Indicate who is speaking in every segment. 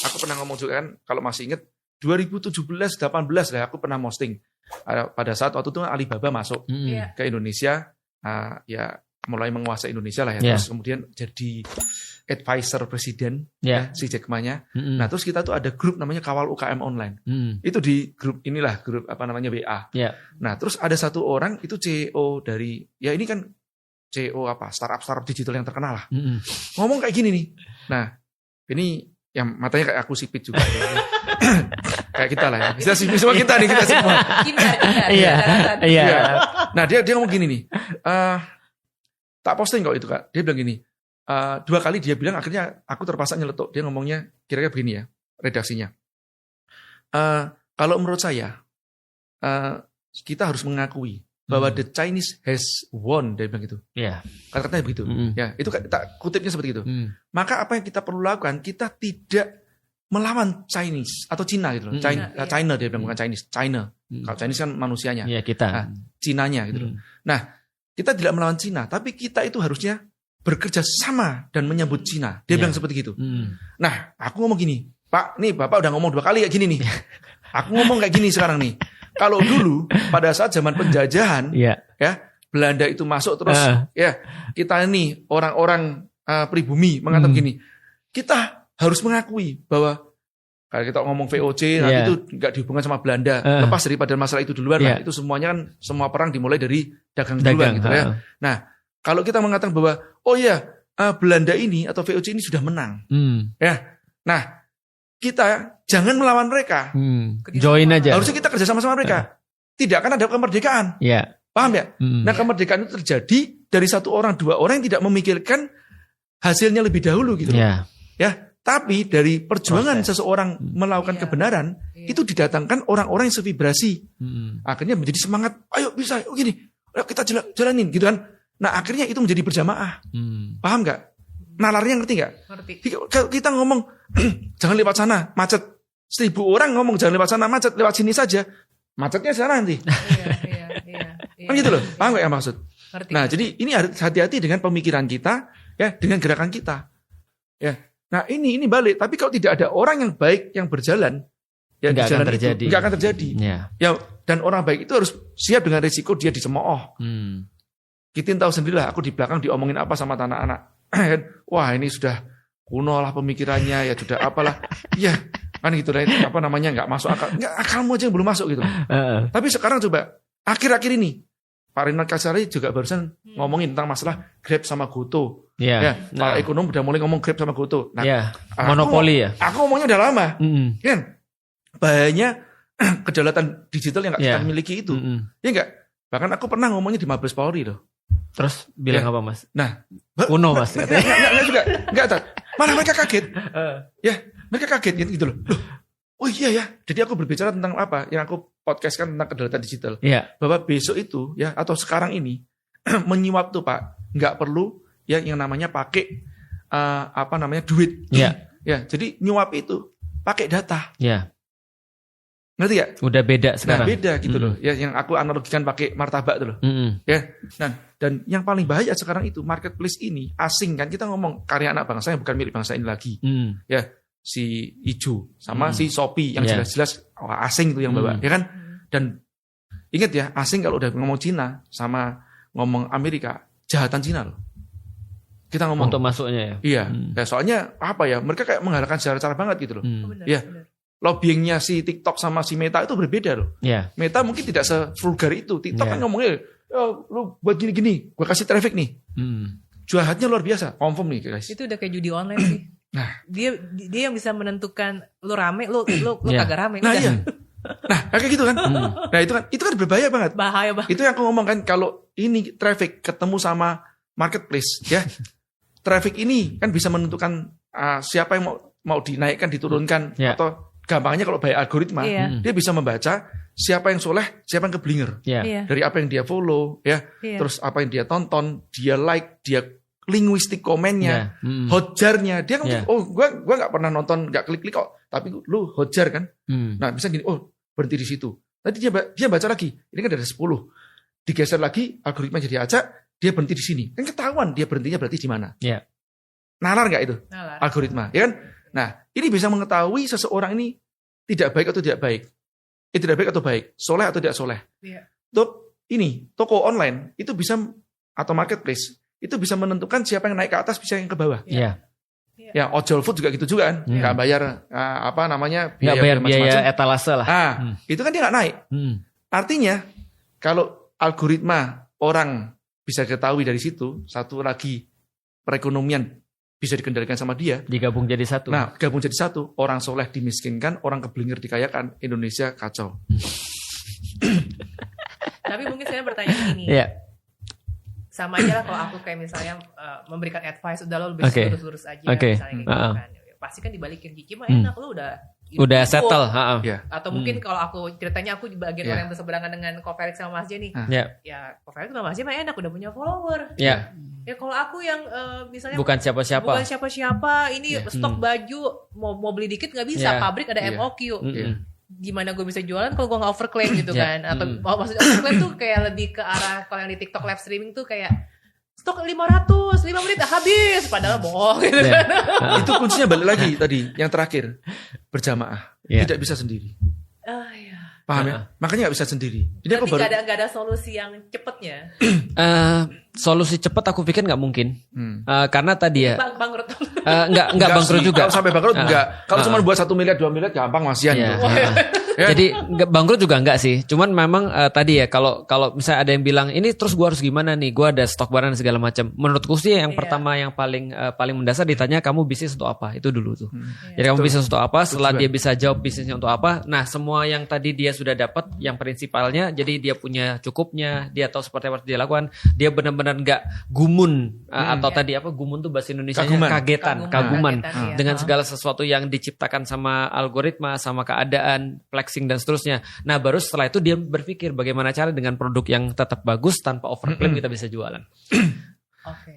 Speaker 1: aku pernah ngomong juga kan, kalau masih ingat 2017-18 lah aku pernah posting. Pada saat waktu itu Alibaba masuk ke Indonesia, ya mulai menguasai Indonesia lah ya. Terus kemudian jadi advisor presiden si Jack Ma-nya. Nah terus kita tuh ada grup namanya Kawal UKM Online. Itu di grup inilah, grup apa namanya WA. Nah terus ada satu orang itu CEO dari, ya ini kan CEO apa, startup digital yang terkenal lah. Ngomong kayak gini nih. Nah ini yang matanya kayak aku sipit juga. Kayak kita lah ya. Kita semua kita nih, kita semua. Iya. Nah dia ngomong gini nih. Tak posting kok itu Kak. Dia bilang gini. 2 kali dia bilang, akhirnya aku terpaksa nyeletuk. Dia ngomongnya kira-kira begini ya, redaksinya. Kalau menurut saya, kita harus mengakui bahwa the Chinese has won, dia bilang gitu. Kata-katanya begitu. Ya, itu tak kutipnya seperti itu. Maka apa yang kita perlu lakukan, kita tidak melawan Chinese atau Cina gitu loh. China dia bilang, bukan Chinese, China. Kalau Chinese kan manusianya.
Speaker 2: Kita.
Speaker 1: Nah, Cinanya gitu loh. Nah, kita tidak melawan Cina, tapi kita itu harusnya bekerja sama dan menyambut Cina. Dia bilang seperti itu. Nah, aku ngomong gini, Pak, nih Bapak udah ngomong 2 kali kayak gini nih. Aku ngomong kayak gini sekarang nih. Kalau dulu pada saat zaman penjajahan, ya Belanda itu masuk terus, ya kita ini orang-orang pribumi mengatakan gini, kita harus mengakui bahwa kalau kita ngomong VOC, nanti itu nggak dihubungkan sama Belanda. Lepas daripada masalah itu duluan, lah, itu semuanya kan semua perang dimulai dari dagang duluan gitu ya. Nah, kalau kita mengatakan bahwa Belanda ini atau VOC ini sudah menang, ya, nah kita jangan melawan mereka,
Speaker 2: join aja.
Speaker 1: Harusnya kita kerja sama mereka. Tidak akan ada kemerdekaan, paham ya? Nah kemerdekaan itu terjadi dari 1 orang 2 orang yang tidak memikirkan hasilnya lebih dahulu gitu, ya. Tapi dari perjuangan seseorang melakukan kebenaran itu didatangkan orang-orang yang sevibrasi, akhirnya menjadi semangat. Ayo bisa, gini, ayo kita jalanin gitu kan. Nah akhirnya itu menjadi berjamaah. Paham gak? Nalarnya ngerti gak? Ngerti. Kalau kita ngomong jangan lewat sana, macet. 1000 orang ngomong jangan lewat sana, macet. Lewat sini saja, macetnya sana nanti. Kan gitu loh. Paham gak ya maksud? Ngerti. Nah jadi ini hati-hati dengan pemikiran kita, ya, dengan gerakan kita. Ya. Nah ini balik. Tapi kalau tidak ada orang yang baik yang berjalan, ya nggak akan terjadi. Ya, dan orang baik itu harus siap dengan risiko dia dicemooh. Kita tahu sendirilah, aku di belakang diomongin apa sama anak-anak. Wah ini sudah kuno lah pemikirannya, ya sudah apalah. Ya kan gitu lah, apa namanya, nggak masuk akal. Nggak, akalmu aja yang belum masuk gitu. Tapi sekarang coba, akhir-akhir ini Pak Rinald Kasari juga barusan ngomongin tentang masalah Grab sama Goto. Para ekonom udah mulai ngomong Grab sama Goto. Nah,
Speaker 2: monopoli ya.
Speaker 1: Aku ngomongnya udah lama. Kan bahayanya kedaulatan digital yang nggak kita miliki itu. Ya enggak. Bahkan aku pernah ngomongnya di Mabes Polri loh.
Speaker 2: Terus bilang apa Mas?
Speaker 1: Nah,
Speaker 2: kuno Mas.
Speaker 1: Enggak juga. Enggak. Malah mereka kaget. Ya, mereka kaget gitu loh. Oh iya ya. Jadi aku berbicara tentang apa? Yang aku podcast kan tentang kedaulatan digital. Bahwa besok itu ya, atau sekarang ini menyuap tuh Pak, nggak perlu ya yang namanya pakai duit. Ya, jadi nyuap itu pakai data. Ngerti ya?
Speaker 2: Udah beda sekarang.
Speaker 1: Nah, beda gitu loh. Ya, yang aku analogikan pakai martabak tuh loh. Ya. Nah, dan yang paling bahaya sekarang itu marketplace ini asing kan, kita ngomong karya anak bangsa yang bukan milik bangsa ini lagi. Ya, si Ijo sama si Shopee yang jelas-jelas asing itu yang bawa, ya kan? Dan ingat ya, asing kalau udah ngomong Cina sama ngomong Amerika, jahatan Cina loh. Kita ngomong
Speaker 2: untuk masuknya ya.
Speaker 1: Iya. Ya, soalnya apa ya? Mereka kayak menggalakkan secara banget gitu loh. Benar. Lobbyingnya si TikTok sama si Meta itu berbeda loh. Meta mungkin tidak sevulgar itu. TikTok kan ngomongnya, lu buat gini-gini, gue kasih traffic nih. Jahatnya luar biasa, confirm nih guys.
Speaker 3: Itu udah kayak judi online sih. Nah, dia yang bisa menentukan lu rame, lu kagak rame.
Speaker 1: Nah, iya. Nah, kayak gitu kan. Nah, itu kan berbahaya banget.
Speaker 3: Bahaya banget.
Speaker 1: Itu yang aku ngomong kan, kalau ini traffic ketemu sama marketplace ya. Traffic ini kan bisa menentukan siapa yang mau dinaikkan, diturunkan, atau gampangnya kalau by algoritma, dia bisa membaca siapa yang soleh, siapa yang keblinger. Dari apa yang dia follow, ya, terus apa yang dia tonton, dia like, dia linguistik komennya, hotjarnya. Dia kan, gua nggak pernah nonton, nggak klik-klik kok, tapi lu hotjar kan. Nah, bisa gini, berhenti di situ. Nanti dia baca lagi, ini kan ada 10. Digeser lagi, algoritma jadi acak, dia berhenti di sini. Kan ketahuan dia berhentinya berarti di mana. Nalar nggak itu?
Speaker 3: Nalar.
Speaker 1: Algoritma, ya kan? Nah, ini bisa mengetahui seseorang ini tidak baik atau tidak baik. Tidak baik atau baik, soleh atau tidak soleh.
Speaker 3: Iya.
Speaker 1: Toko online itu bisa, atau marketplace, itu bisa menentukan siapa yang naik ke atas, bisa yang ke bawah.
Speaker 2: Iya.
Speaker 1: Ya, ojol food juga gitu juga kan. Nggak bayar,
Speaker 2: nggak bayar biaya etalase lah.
Speaker 1: Itu kan dia nggak naik. Artinya, kalau algoritma orang bisa ketahui dari situ, satu lagi perekonomian bisa dikendalikan sama dia.
Speaker 2: Digabung jadi satu.
Speaker 1: Nah, gabung jadi satu. Orang soleh dimiskinkan, orang keblinger dikayakan. Indonesia kacau.
Speaker 3: Tapi mungkin saya bertanya gini.
Speaker 2: Iya.
Speaker 3: Sama aja lah kalau aku kayak misalnya memberikan advice, udah lo lebih lurus-lurus aja. Misalnya gitu kan. Pasti kan dibalikin, Cici mah enak, lo udah
Speaker 2: settle.
Speaker 3: Atau mungkin kalau aku ceritanya aku di bagian orang yang berseberangan dengan Ko Felix sama Mas J nih. Ya Ko Felix sama Mas J mah enak, udah punya follower. Ya kalau aku yang misalnya
Speaker 2: bukan siapa-siapa, ini stok baju mau beli dikit nggak bisa, pabrik ada MOQ. Gimana gue bisa jualan kalau gue nggak overclaim gitu kan? Atau maksudnya overclaim tuh kayak lebih ke arah kalau yang di TikTok live streaming tuh kayak stok 500, 5 menit habis, padahal bohong gitu kan.
Speaker 1: Itu kuncinya balik lagi tadi yang terakhir, berjamaah, tidak bisa sendiri. Paham ya? Makanya nggak bisa sendiri.
Speaker 3: Jadi aku nggak ada solusi yang cepetnya.
Speaker 2: Solusi cepat aku pikir nggak mungkin. Karena tadi ya.
Speaker 3: Bangkrut.
Speaker 2: Nggak bangkrut juga.
Speaker 1: Kalau sampai bangkrut enggak. Kalau cuma buat 1 miliar 2 miliar gampang masihan.
Speaker 2: Jadi bangkrut juga enggak sih. Cuman memang tadi ya kalau misalnya ada yang bilang ini terus gue harus gimana nih? Gue ada stok barang segala macam. Menurutku sih yang pertama yang paling mendasar ditanya kamu bisnis untuk apa? Itu dulu tuh. Jadi kamu bisnis untuk apa? Setelah dia bisa jawab bisnisnya untuk apa. Nah semua yang tadi dia sudah dapat yang prinsipalnya. Jadi dia punya cukupnya. Dia tahu seperti apa dia lakukan. Dia benar-benar nggak gumun atau tadi apa gumun tuh bahasa Indonesianya kaguman dengan segala sesuatu yang diciptakan sama algoritma, sama keadaan, flexing dan seterusnya. Nah baru setelah itu dia berpikir bagaimana cara dengan produk yang tetap bagus tanpa overclaim kita bisa jualan.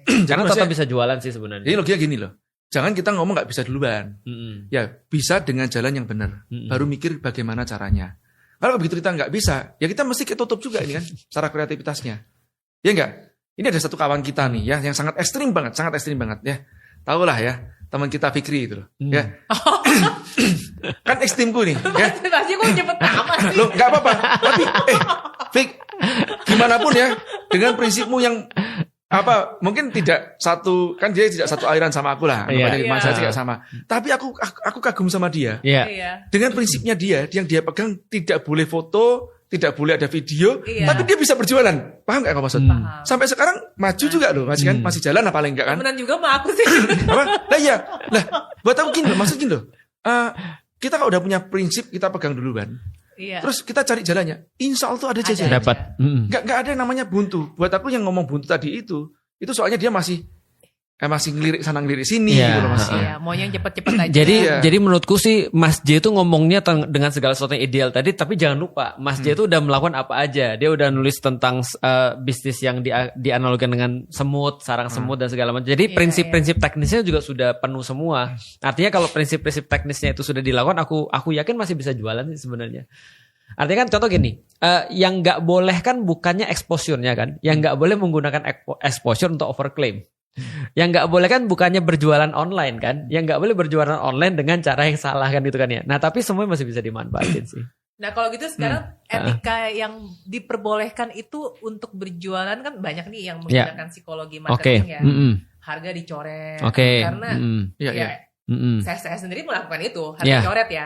Speaker 2: Karena tetap bisa jualan sih sebenarnya.
Speaker 1: Jadi logiknya gini loh, jangan kita ngomong nggak bisa duluan. Ya bisa dengan jalan yang benar. Baru mikir bagaimana caranya. Kalau begitu kita nggak bisa, ya kita mesti ketutup juga ini kan, cara kreativitasnya. Ya enggak? Ini ada satu kawan kita nih ya, yang sangat ekstrim banget ya. Tahulah ya, teman kita Fikri itu loh. Ya. Kan ekstrimku nih ya.
Speaker 3: Pasti kok cepet amat sih.
Speaker 1: Loh enggak apa-apa. Tapi Fik, gimana pun ya, dengan prinsipmu yang mungkin tidak satu, kan dia tidak satu aliran sama aku lah, saya juga sama. Tapi aku kagum sama dia. Dengan prinsipnya dia yang dia pegang, tidak boleh foto, tidak boleh ada video, tapi dia bisa berjualan. Paham nggak maksud? Sampai sekarang maju juga loh, masih jalan apa paling enggak kan?
Speaker 3: Temenan juga sama aku sih.
Speaker 1: Buat aku gini loh, maksud gini loh. Kita kalau udah punya prinsip, kita pegang duluan. Terus kita cari jalannya. Insya Allah tuh ada jalan.
Speaker 2: Dapat.
Speaker 1: Nggak ada yang namanya buntu. Buat aku yang ngomong buntu tadi itu soalnya dia masih ngelirik sana ngelirik sini gitu loh masih.
Speaker 3: Maunya yang cepet-cepet aja.
Speaker 2: Jadi menurutku sih Mas J itu ngomongnya dengan segala sesuatu yang ideal tadi, tapi jangan lupa Mas J itu udah melakukan apa aja. Dia udah nulis tentang bisnis yang dianalogikan dengan semut, sarang semut dan segala macam. Jadi prinsip-prinsip teknisnya juga sudah penuh semua. Artinya kalau prinsip-prinsip teknisnya itu sudah dilakukan, aku yakin masih bisa jualan sih sebenarnya. Artinya kan contoh gini, yang nggak boleh kan bukannya exposure-nya kan, yang nggak boleh menggunakan exposure untuk overclaim. Yang nggak boleh kan bukannya berjualan online kan, yang nggak boleh berjualan online dengan cara yang salah kan gitu kan ya. Nah tapi semuanya masih bisa dimanfaatin sih.
Speaker 3: Nah kalau gitu sekarang etika yang diperbolehkan itu untuk berjualan kan banyak nih yang menggunakan psikologi marketing ya. Harga dicoret karena saya sendiri melakukan itu, harga coret ya.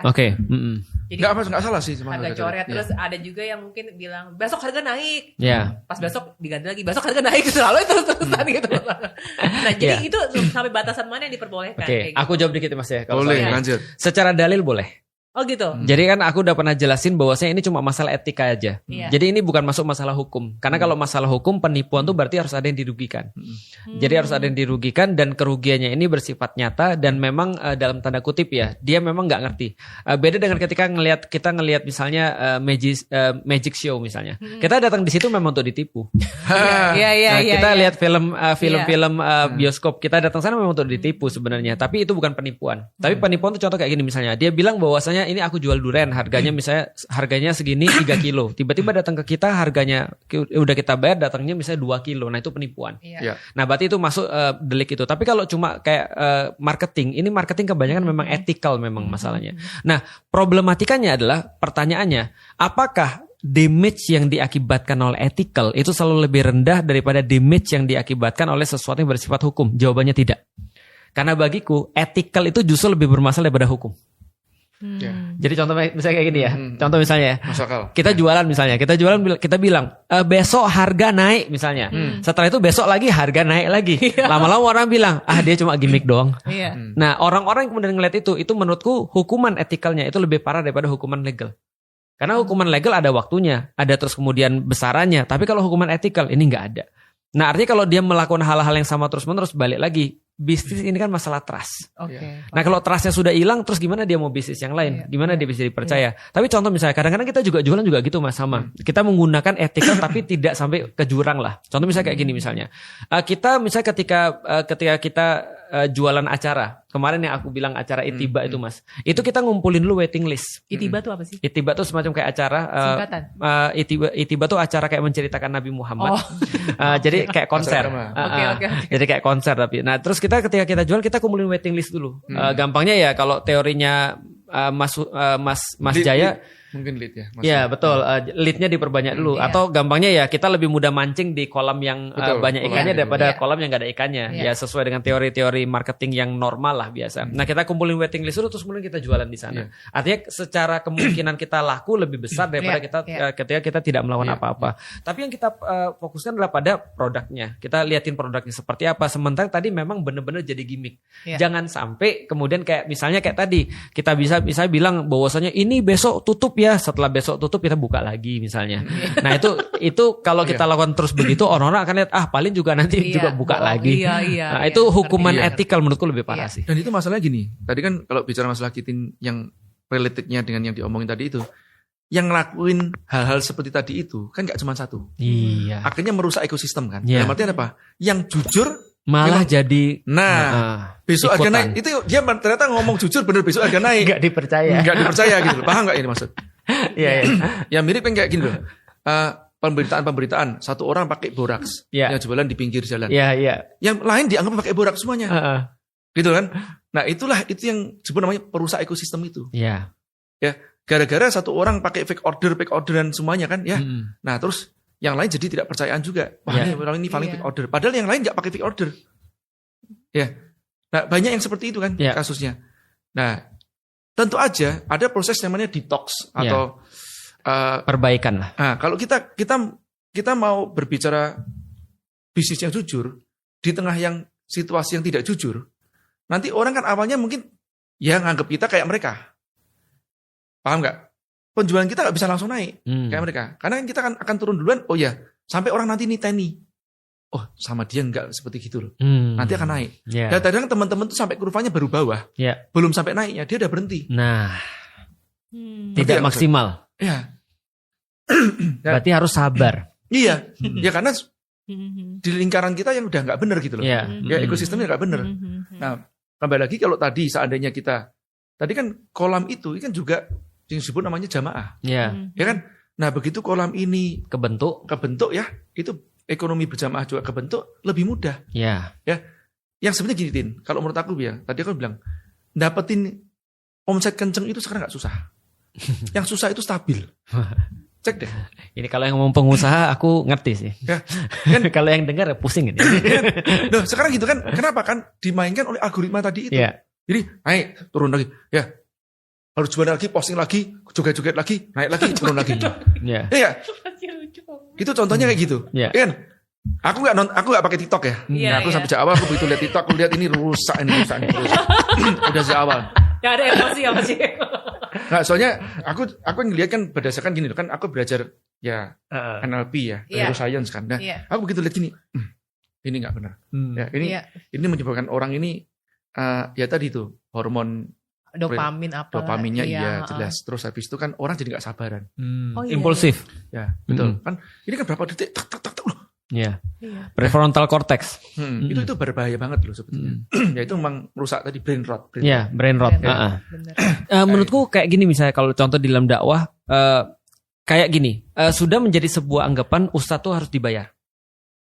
Speaker 3: Jadi
Speaker 1: nggak salah sih
Speaker 3: harga coret. Terus ada juga yang mungkin bilang besok harga naik. Pas besok diganti lagi, besok harga naik, selalu itu terusan gitu. Nah jadi itu sampai batasan mana yang diperbolehkan?
Speaker 2: Kayak gitu. Aku jawab dikit Mas ya.
Speaker 1: Boleh, lanjut.
Speaker 2: Secara dalil boleh.
Speaker 3: Oh gitu.
Speaker 2: Jadi kan aku udah pernah jelasin bahwasanya ini cuma masalah etika aja. Jadi ini bukan masuk masalah hukum. Karena kalau masalah hukum penipuan tuh berarti harus ada yang dirugikan. Jadi harus ada yang dirugikan dan kerugiannya ini bersifat nyata dan memang dalam tanda kutip ya, dia memang nggak ngerti. Beda dengan ketika kita ngelihat misalnya magic show misalnya. Kita datang di situ memang untuk ditipu. Kita lihat film-film bioskop, kita datang sana memang untuk ditipu sebenarnya. Tapi itu bukan penipuan. Tapi penipuan tuh contoh kayak gini misalnya. Dia bilang bahwasanya misalnya ini aku jual durian harganya segini 3 kilo. Tiba-tiba datang ke kita harganya udah kita bayar, datangnya misalnya 2 kilo. Nah itu penipuan.
Speaker 3: Iya.
Speaker 2: Nah berarti itu masuk delik itu. Tapi kalau cuma kayak marketing, ini marketing kebanyakan memang ethical memang masalahnya. Nah problematikanya adalah pertanyaannya, apakah damage yang diakibatkan oleh ethical itu selalu lebih rendah daripada damage yang diakibatkan oleh sesuatu yang bersifat hukum? Jawabannya tidak. Karena bagiku ethical itu justru lebih bermasalah daripada hukum. Jadi contoh misalnya kayak gini ya. Contoh misalnya kita jualan kita bilang besok harga naik misalnya. Setelah itu besok lagi harga naik lagi. Lama-lama orang bilang dia cuma gimmick doang. Nah orang-orang yang kemudian ngeliat itu menurutku hukuman etikalnya itu lebih parah daripada hukuman legal. Karena hukuman legal ada waktunya, ada terus kemudian besarannya. Tapi kalau hukuman etikal ini nggak ada. Nah artinya kalau dia melakukan hal-hal yang sama terus-menerus, balik lagi. Bisnis ini kan masalah trust. Nah kalau trustnya sudah hilang, terus gimana dia mau bisnis yang lain? Gimana dia bisa dipercaya? Tapi contoh misalnya, kadang-kadang kita juga jualan juga gitu mas, sama. Kita menggunakan etikal tapi tidak sampai ke jurang lah. Contoh misalnya kayak gini misalnya. Kita misalnya ketika kita jualan acara. Kemarin yang aku bilang acara Itiba itu mas. Itu kita ngumpulin dulu waiting list.
Speaker 3: Itiba itu apa sih?
Speaker 2: Itiba itu semacam kayak acara.
Speaker 3: Singkatan?
Speaker 2: Itiba itu acara kayak menceritakan Nabi Muhammad. Jadi kayak konser. Jadi kayak konser tapi. Nah terus ketika kita jual kita kumpulin waiting list dulu. Gampangnya ya kalau teorinya Mas Jaya.
Speaker 1: Mungkin lead ya.
Speaker 2: Iya betul, leadnya diperbanyak dulu. Atau gampangnya ya kita lebih mudah mancing di kolam yang banyak ikannya daripada kolam yang gak ada ikannya. Ya sesuai dengan teori-teori marketing yang normal lah biasa. Nah kita kumpulin waiting list dulu terus kemudian kita jualan di sana. Artinya secara kemungkinan kita laku lebih besar daripada ketika kita tidak melakukan apa-apa. Tapi yang kita fokuskan adalah pada produknya. Kita liatin produknya seperti apa. Sementara tadi memang benar-benar jadi gimmick. Jangan sampai kemudian kayak misalnya kayak tadi kita bisa bilang bahwasanya ini besok tutup ya, setelah besok tutup kita buka lagi misalnya. Nah itu kalau kita lakukan terus begitu orang-orang akan lihat paling juga nanti juga buka lagi. Nah itu hukuman etikal menurutku lebih parah sih.
Speaker 1: Dan itu masalahnya gini. Tadi kan kalau bicara masalah kitin yang relatednya dengan yang diomongin tadi itu, yang ngelakuin hal-hal seperti tadi itu kan gak cuma satu. Akhirnya merusak ekosistem kan. Dalam artian apa? Yang jujur
Speaker 2: malah jadi
Speaker 1: besok harga naik. Itu dia ternyata ngomong jujur bener besok harga naik.
Speaker 2: Gak dipercaya gitu.
Speaker 1: Paham gak ini maksud? Ya mirip kayak gini loh. Pemberitaan satu orang pakai boraks yang jualan di pinggir jalan. Yang lain dianggap pakai boraks semuanya. Gitu kan? Nah, itu yang disebut namanya perusak ekosistem itu. Ya. Gara-gara satu orang pakai fake orderan semuanya kan ya. Nah, terus yang lain jadi tidak percayaan juga. Wah, ini paling fake order. Padahal yang lain enggak pakai fake order. Ya. Nah, banyak yang seperti itu kan kasusnya. Nah, tentu aja ada proses namanya detox atau
Speaker 2: perbaikan lah.
Speaker 1: Nah, kalau kita mau berbicara bisnis yang jujur di tengah yang situasi yang tidak jujur, nanti orang kan awalnya mungkin ya nganggap kita kayak mereka. Paham nggak? Penjualan kita nggak bisa langsung naik kayak mereka, karena kita akan turun duluan. Oh ya, sampai orang nanti niteni. Oh sama dia nggak seperti gitu loh. Nanti akan naik. Dan kadang teman-teman tuh sampai kurvanya baru bawah, belum sampai naiknya dia udah berhenti.
Speaker 2: Nah, tidak maksimal.
Speaker 1: Ya.
Speaker 2: Berarti harus sabar.
Speaker 1: Iya, ya karena di lingkaran kita yang udah nggak benar gitu loh. Ya ekosistemnya nggak benar. Nah kembali lagi kalau tadi seandainya tadi kan kolam itu kan juga yang disebut namanya jamaah. Ya kan. Nah begitu kolam ini kebentuk ya, itu ekonomi berjamaah juga kebentuk lebih mudah. Ya. Yang sebenarnya gini Tin, kalau menurut aku ya, tadi aku bilang dapetin omset kenceng itu sekarang nggak susah. Yang susah itu stabil. Cek deh.
Speaker 2: Ini kalau yang ngomong pengusaha aku ngerti sih. Ya, kan? Kalau yang dengar pusing ini.
Speaker 1: Nah, sekarang gitu kan, kenapa kan dimainkan oleh algoritma tadi itu. Jadi naik, turun lagi. Ya. Harus jual lagi, posting lagi, joget-joget lagi, naik lagi, turun lagi. Iya. Itu contohnya kayak gitu. Kan? Aku nggak pakai TikTok ya. Nah, aku sampai sejak awal aku begitu lihat TikTok, aku lihat ini rusak ini. Udah sejak awal.
Speaker 3: Gak ada emosi apa sih?
Speaker 1: Nah, soalnya aku ngelihat kan berdasarkan gini kan, aku belajar ya NLP ya, neuroscience kan. Nah, aku begitu lihat gini, ini nggak benar. Ya, ini menyebabkan orang ini ya tadi tuh hormon dopaminnya jelas. Terus habis itu kan orang jadi nggak sabaran.
Speaker 2: Impulsif.
Speaker 1: Ya, betul. Kan ini kan berapa detik tak loh.
Speaker 2: Prefrontal cortex.
Speaker 1: Itu berbahaya banget loh sebetulnya. Ya itu memang merusak tadi brain rot.
Speaker 2: Brain rot. Menurutku kayak gini misalnya kalau contoh di dalam dakwah kayak gini, sudah menjadi sebuah anggapan ustadz tuh harus dibayar.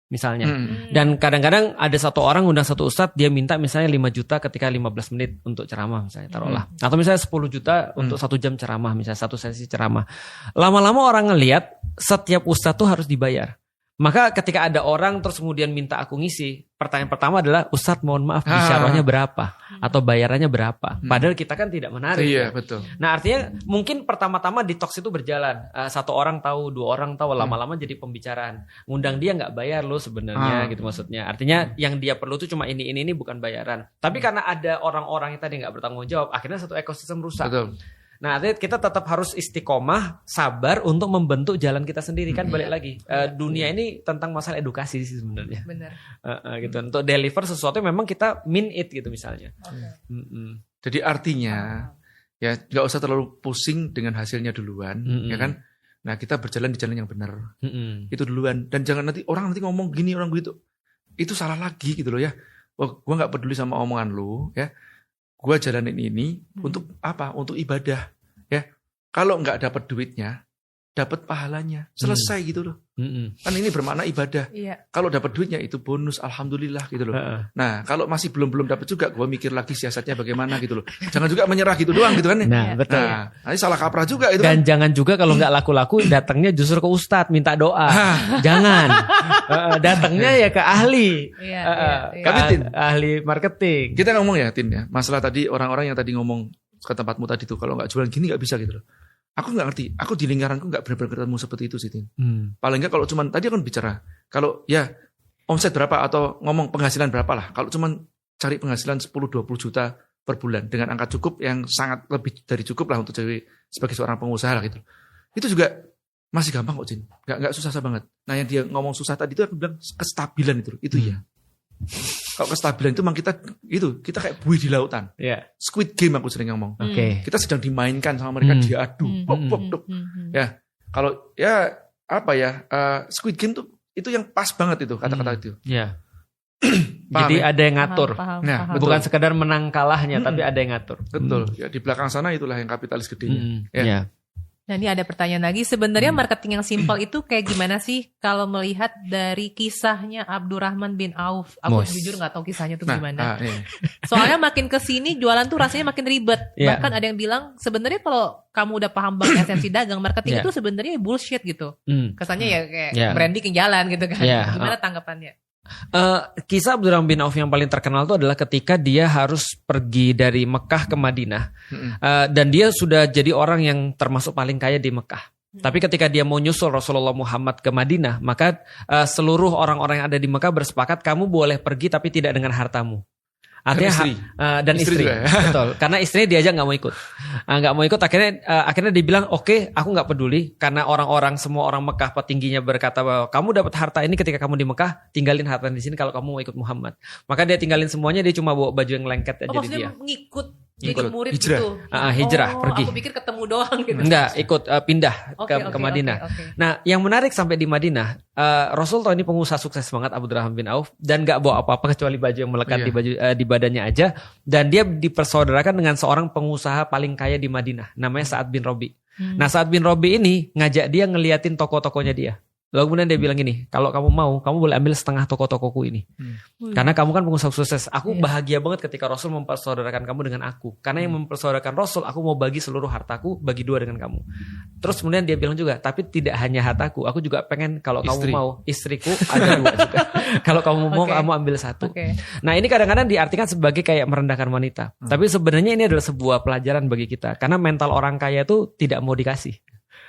Speaker 2: Misalnya. Dan kadang-kadang ada satu orang undang satu ustadz, dia minta misalnya 5 juta ketika 15 menit untuk ceramah misalnya, taruhlah. Atau misalnya 10 juta untuk 1 jam ceramah, misalnya 1 sesi ceramah. Lama-lama orang ngelihat setiap ustadz tuh harus dibayar. Maka ketika ada orang terus kemudian minta aku ngisi, pertanyaan pertama adalah, Ustadz mohon maaf bisyarahnya berapa? Atau bayarannya berapa? Padahal kita kan tidak menarik.
Speaker 1: Iya, betul.
Speaker 2: Nah artinya mungkin pertama-tama detox itu berjalan. 1 orang tahu, 2 orang tahu, lama-lama jadi pembicaraan. Ngundang dia nggak bayar loh sebenarnya gitu maksudnya. Artinya yang dia perlu tuh cuma ini bukan bayaran. Tapi karena ada orang-orang yang tadi nggak bertanggung jawab, akhirnya satu ekosistem rusak.
Speaker 1: Betul.
Speaker 2: Nah, artinya kita tetap harus istiqomah, sabar untuk membentuk jalan kita sendiri kan balik lagi. Dunia ini tentang masalah edukasi sih sebenarnya.
Speaker 3: Benar.
Speaker 2: Gitu. Untuk deliver sesuatu memang kita mean it gitu misalnya.
Speaker 1: Jadi artinya ya nggak usah terlalu pusing dengan hasilnya duluan, ya kan? Nah kita berjalan di jalan yang benar. Itu duluan. Dan jangan nanti orang ngomong gini orang begitu. Itu salah lagi gitu loh ya. Wah, gue nggak peduli sama omongan lu ya. Gue jalanin ini untuk apa? Untuk ibadah, ya. Kalau nggak dapat duitnya, dapat pahalanya, selesai gitu loh. Kan ini bermakna ibadah. Kalau dapat duitnya itu bonus, alhamdulillah gitu loh. Nah, kalau masih belum dapat juga, gue mikir lagi siasatnya bagaimana gitu loh. Jangan juga menyerah gitu doang gitu kan?
Speaker 2: Nah, betul.
Speaker 1: Nah, ini salah kaprah juga itu.
Speaker 2: Dan kan? Jangan juga kalau nggak laku-laku datangnya justru ke ustadz minta doa. Jangan. Datangnya ya ke ahli. Ahli marketing.
Speaker 1: Kita ngomong ya, Tin ya. Masalah tadi orang-orang yang tadi ngomong ke tempatmu tadi tuh, kalau nggak jualan gini nggak bisa gitu loh. Aku nggak ngerti. Aku di lingkaranku nggak benar-benar ketemu seperti itu sih, Tin. Paling nggak kalau cuman tadi aku bicara, kalau ya omset berapa atau ngomong penghasilan berapa lah. Kalau cuman cari penghasilan 10-20 juta per bulan dengan angka cukup yang sangat lebih dari cukup lah untuk cewek sebagai seorang pengusaha lah gitu. Itu juga masih gampang kok, Tin. Nggak susah banget. Nah yang dia ngomong susah tadi itu aku bilang kestabilan itu ya. Kalau kestabilan itu memang kita kayak buih di lautan. Squid Game aku sering ngomong. Kita sedang dimainkan sama mereka, diadu. Ya, kalau ya apa ya Squid Game tuh itu yang pas banget itu kata-kata itu.
Speaker 2: Jadi ada yang ngatur.
Speaker 3: Paham.
Speaker 2: Bukan sekedar menang kalahnya, tapi ada yang ngatur.
Speaker 1: Betul. Ya di belakang sana itulah yang kapitalis gedenya.
Speaker 3: Nah ini ada pertanyaan lagi, sebenarnya marketing yang simpel itu kayak gimana sih kalau melihat dari kisahnya Abdurrahman bin Auf? Aku jujur nggak tahu kisahnya tuh gimana. Soalnya makin kesini jualan tuh rasanya makin ribet. Bahkan ada yang bilang sebenarnya kalau kamu udah paham banget esensi dagang, marketing itu sebenarnya bullshit gitu. Kesannya ya kayak branding yang jalan gitu kan. Gimana tanggapannya?
Speaker 2: Kisah Abdurrahman bin Auf yang paling terkenal itu adalah ketika dia harus pergi dari Mekah ke Madinah, dan dia sudah jadi orang yang termasuk paling kaya di Mekah. Tapi ketika dia mau nyusul Rasulullah Muhammad ke Madinah, maka seluruh orang-orang yang ada di Mekah bersepakat kamu boleh pergi tapi tidak dengan hartamu. Artinya istri. Betul. Karena istrinya diajak nggak mau ikut. Akhirnya dia bilang oke, aku nggak peduli karena semua orang Mekah petingginya berkata bahwa kamu dapat harta ini ketika kamu di Mekah, tinggalin harta di sini kalau kamu mau ikut Muhammad. Maka dia tinggalin semuanya, dia cuma bawa baju yang lengket aja di dia.
Speaker 3: Ngikut jadi murid
Speaker 1: hijrah.
Speaker 3: gitu.
Speaker 2: Hijrah pergi.
Speaker 3: Aku pikir ketemu doang gitu.
Speaker 2: Enggak, ikut pindah ke Madinah. Nah, yang menarik sampai di Madinah, Rasul tahu ini pengusaha sukses banget Abdurrahman bin Auf dan enggak bawa apa-apa kecuali baju yang melekat di badannya aja, dan dia dipersaudarakan dengan seorang pengusaha paling kaya di Madinah namanya Sa'ad bin Robi. Nah, Sa'ad bin Robi ini ngajak dia ngeliatin toko-tokonya dia. Lalu kemudian dia bilang gini, kalau kamu mau, kamu boleh ambil setengah toko-tokoku ini. Karena kamu kan pengusaha sukses. Aku bahagia banget ketika Rasul mempersaudarakan kamu dengan aku. Karena yang mempersaudarakan Rasul, aku mau bagi seluruh hartaku, bagi 2 dengan kamu. Terus kemudian dia bilang juga, tapi tidak hanya hartaku, aku juga pengen kalau kamu mau, istriku ada 2 juga. Kalau kamu mau, kamu ambil 1. Nah ini kadang-kadang diartikan sebagai kayak merendahkan wanita. Tapi sebenarnya ini adalah sebuah pelajaran bagi kita. Karena mental orang kaya itu tidak mau dikasih.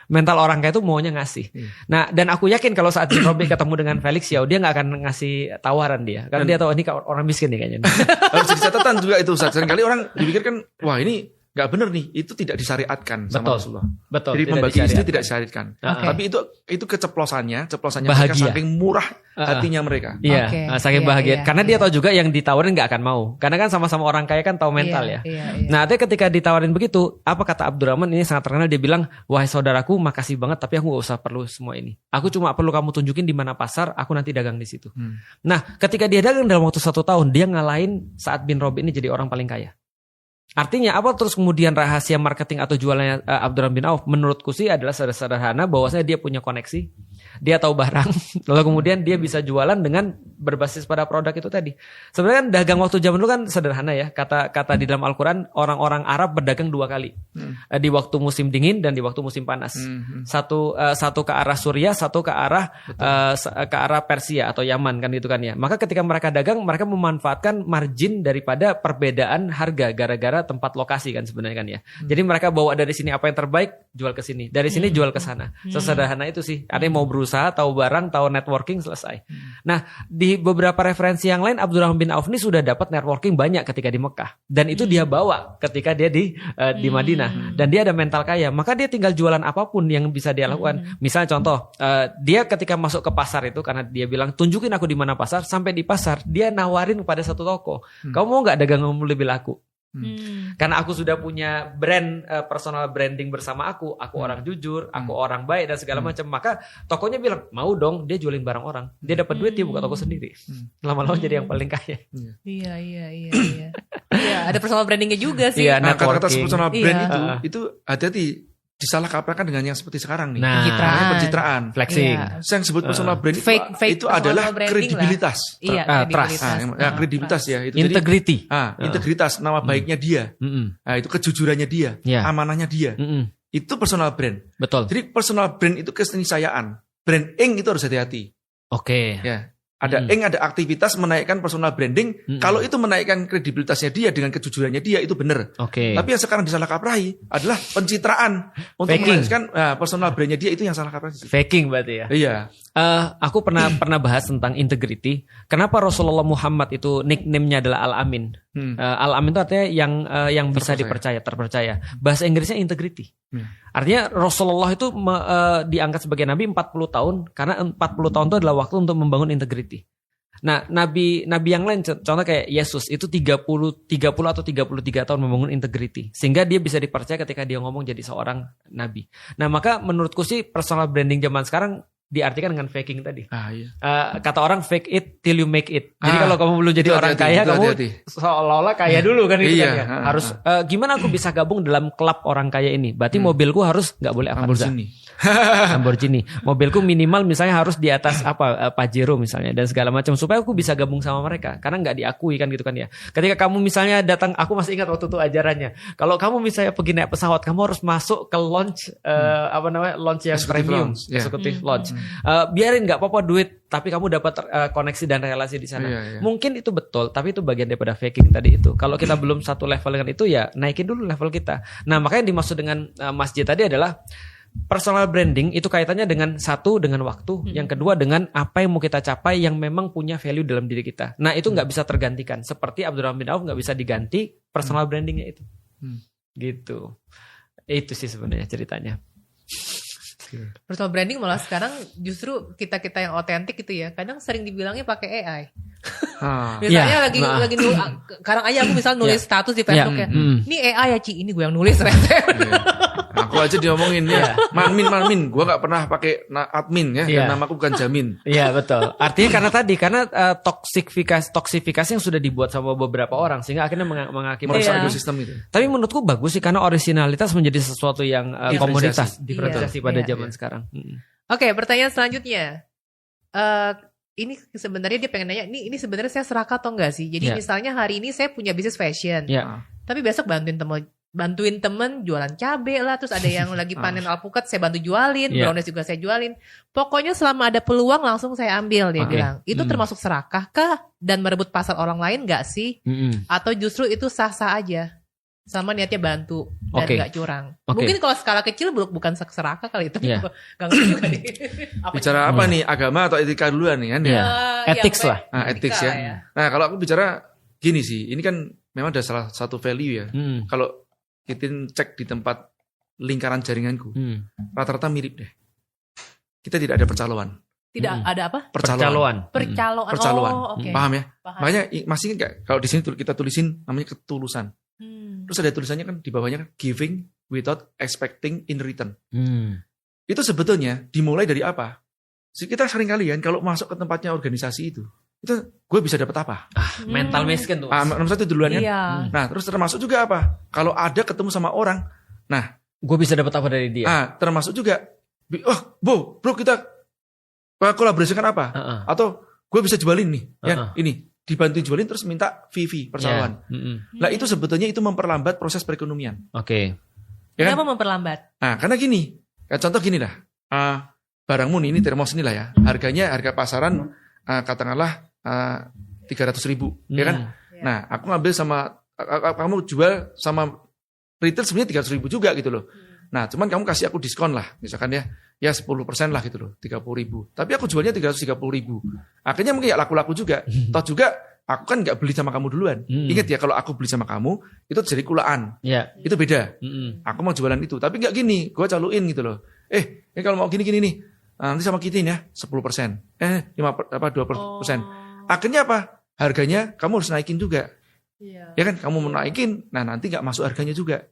Speaker 2: Mental orang kaya itu maunya ngasih. Nah, dan aku yakin kalau saat Robi ketemu dengan Felix, ya dia nggak akan ngasih tawaran dia, karena dia tahu ini orang miskin nih kayaknya.
Speaker 1: Harus jadi catatan juga itu, Ustaz. Seringkali orang dipikirkan, wah ini nggak benar nih, itu tidak disyariatkan sama Rasulullah.
Speaker 2: Betul.
Speaker 1: Jadi membagi istri tidak disyariatkan. Tapi itu keceplosannya mereka saking murah hatinya mereka.
Speaker 2: Iya, saking bahagia. Karena dia tahu juga yang ditawarin nggak akan mau. Karena kan sama-sama orang kaya kan tahu mental ya. Nah, artinya ketika ditawarin begitu, apa kata Abdurrahman ini sangat terkenal, dia bilang, wahai saudaraku, makasih banget, tapi aku nggak usah perlu semua ini. Aku cuma perlu kamu tunjukin di mana pasar, aku nanti dagang di situ. Nah, ketika dia dagang dalam waktu 1 tahun, dia ngalahin Sa'ad bin Rabi ini jadi orang paling kaya. Artinya apa terus kemudian rahasia marketing atau jualannya Abdurrahman bin Auf? Menurutku sih adalah sederhana, bahwasanya dia punya koneksi, dia tahu barang, lalu kemudian dia bisa jualan dengan berbasis pada produk itu tadi. Sebenarnya kan dagang waktu zaman dulu kan sederhana ya. Kata di dalam Al-Quran, orang-orang Arab berdagang 2 kali. Di waktu musim dingin dan di waktu musim panas. Satu ke arah Suriah, satu ke arah Persia atau Yaman kan gitu kan ya. Maka ketika mereka dagang, mereka memanfaatkan margin daripada perbedaan harga gara-gara tempat lokasi kan sebenarnya kan ya. Jadi mereka bawa dari sini apa yang terbaik, jual ke sini. Dari sini jual ke sana. Sesederhana itu sih. Artinya mau berusaha, tahu barang, tahu networking, selesai. Nah, di beberapa referensi yang lain, Abdurrahman bin Auf ini sudah dapat networking banyak ketika di Mekah. Dan itu dia bawa ketika dia di Madinah. Dan dia ada mental kaya. Maka dia tinggal jualan apapun yang bisa dia lakukan. Misalnya contoh, dia ketika masuk ke pasar itu, karena dia bilang, tunjukin aku di mana pasar. Sampai di pasar, dia nawarin kepada satu toko. Kamu mau gak dagang lebih laku? Karena aku sudah punya brand, personal branding bersama aku orang jujur, aku orang baik dan segala macam. Maka tokonya bilang mau dong, dia jualin barang orang, dia dapat duit, dia buka toko sendiri. Lama-lama jadi yang paling kaya.
Speaker 3: Iya. Iya, ada personal brandingnya juga sih.
Speaker 1: Nah, kata-kata personal brand itu hati-hati disalah kaprahkan dengan yang seperti sekarang nih. Pencitraan.
Speaker 2: Flexing.
Speaker 1: Yang disebut personal brand itu adalah kredibilitas.
Speaker 3: Trust.
Speaker 1: Kredibilitas ya. Itu
Speaker 2: integrity.
Speaker 1: Integritas, nama baiknya dia. Nah, itu kejujurannya dia, amanahnya dia. Itu personal brand.
Speaker 2: Betul.
Speaker 1: Jadi personal brand itu keniscayaan. Branding itu harus hati-hati.
Speaker 2: Oke.
Speaker 1: Ya. Ada aktivitas menaikkan personal branding. Kalau itu menaikkan kredibilitasnya dia dengan kejujurannya dia, itu benar. Tapi yang sekarang disalah kaprahi adalah pencitraan untuk menaikkan personal brandnya dia, itu yang salah kaprahi.
Speaker 2: Faking berarti ya.
Speaker 1: Iya.
Speaker 2: Aku pernah bahas tentang integrity. Kenapa Rasulullah Muhammad itu nickname-nya adalah Al-Amin? Al-Amin itu artinya yang bisa terpercaya. Bahasa Inggrisnya integrity. Artinya Rasulullah itu diangkat sebagai nabi 40 tahun karena 40 tahun itu adalah waktu untuk membangun integrity. Nah, nabi yang lain contoh kayak Yesus itu 30 atau 33 tahun membangun integrity sehingga dia bisa dipercaya ketika dia ngomong jadi seorang nabi. Nah, maka menurutku sih personal branding zaman sekarang diartikan dengan faking tadi. Kata orang fake it till you make it. Jadi kalau kamu belum jadi orang kaya, kamu seolah-olah kaya dulu kan gitu kan ya. Harus gimana aku bisa gabung dalam klub orang kaya ini? Berarti mobilku harus nggak boleh Avanza. Lamborghini. Mobilku minimal misalnya harus di atas Pajero misalnya dan segala macam supaya aku bisa gabung sama mereka. Karena nggak diakui kan gitu kan ya. Ketika kamu misalnya datang, aku masih ingat waktu itu ajarannya. Kalau kamu misalnya pergi naik pesawat, kamu harus masuk ke launch launch yang premium, executive launch. Biarin nggak apa-apa duit, tapi kamu dapat koneksi dan relasi di sana. Mungkin itu betul, tapi itu bagian daripada faking tadi itu. Kalau kita belum satu level dengan itu, ya naikin dulu level kita. Nah, makanya dimaksud dengan masjid tadi adalah personal branding itu kaitannya dengan satu dengan waktu, yang kedua dengan apa yang mau kita capai yang memang punya value dalam diri kita. Nah, itu nggak bisa tergantikan. Seperti Abdurrahman bin Auf nggak bisa diganti personal brandingnya itu. Gitu. Itu sih sebenarnya ceritanya.
Speaker 3: Personal branding malah sekarang justru kita yang otentik gitu ya. Kadang sering dibilangnya pakai AI. Misalnya lagi sekarang aja aku misal nulis status di Facebook ya. Ini AI ya Ci, ini gue yang nulis.
Speaker 1: Aku aja diomongin ya. Manmin, gue gak pernah pakai admin ya. Dan namaku bukan Jamin.
Speaker 2: Iya betul. Artinya karena toksifikasi yang sudah dibuat sama beberapa orang sehingga akhirnya mengakibatkan
Speaker 1: ekosistem itu.
Speaker 2: Tapi menurutku bagus sih karena originalitas menjadi sesuatu yang komoditas diferensiasi pada zaman sekarang.
Speaker 3: Oke, pertanyaan selanjutnya. Ini sebenarnya dia pengen nanya, ini sebenarnya saya serakah atau enggak sih? Jadi misalnya hari ini saya punya bisnis fashion, tapi besok bantuin temen jualan cabai lah, terus ada yang lagi panen alpukat saya bantu jualin, brownies juga saya jualin. Pokoknya selama ada peluang langsung saya ambil, dia bilang. Itu termasuk serakah kah? Dan merebut pasar orang lain enggak sih? Atau justru itu sah-sah aja? Sama niatnya bantu dan gak curang. Mungkin kalau skala kecil bukan serakah kali itu. Gak ngerti juga nih.
Speaker 1: Bicara apa nih? Agama atau etika duluan nih kan?
Speaker 2: Ethics lah.
Speaker 1: Ethics ya. Nah, kalau aku bicara gini sih, ini kan memang ada salah satu value ya. Kalau Kitin cek di tempat lingkaran jaringanku, rata-rata mirip deh. Kita tidak ada percaloan.
Speaker 3: Tidak ada apa?
Speaker 1: Percaloan.
Speaker 3: Oh, okay.
Speaker 1: Paham ya? Makanya masih enggak, kalau di sini kita tulisin namanya ketulusan. Terus ada tulisannya kan di bawahnya kan, giving without expecting in return. Itu sebetulnya dimulai dari apa? Kita sering kali kan kalau masuk ke tempatnya organisasi itu gue bisa dapat apa?
Speaker 2: Mental miskin tuh.
Speaker 1: Nomor satu duluan kan.
Speaker 3: Iya.
Speaker 1: Nah terus termasuk juga apa? Kalau ada ketemu sama orang, nah
Speaker 2: gue bisa dapat apa dari dia?
Speaker 1: Termasuk juga, bro kita kolaborasikan apa? Atau gue bisa jualin nih, ya ini dibantu jualin terus minta fee percaloan. Nah itu sebetulnya itu memperlambat proses perekonomian.
Speaker 2: Oke.
Speaker 1: Ya kan?
Speaker 3: Kenapa memperlambat?
Speaker 1: Nah karena gini, contoh gini lah, barangmu ini termos ini lah ya, harga pasaran katakanlah 300.000, ya kan? Nah aku ngambil sama kamu jual sama retail sebenarnya 300.000 juga gitu loh. Nah cuman kamu kasih aku diskon lah, misalkan ya 10% lah gitu loh, 30.000. Tapi aku jualnya 330.000. Akhirnya mungkin ya laku-laku juga. Toh juga aku kan nggak beli sama kamu duluan. Ingat ya kalau aku beli sama kamu itu jadi kulaan. Itu beda. Aku mau jualan itu, tapi nggak gini, gue caluin gitu loh. Ini kalau mau gini-gini nih, nanti sama Kitin ya 10%, 20%. Akhirnya apa? Harganya kamu harus naikin juga. Ya kan, kamu mau naikin, nah nanti nggak masuk harganya juga.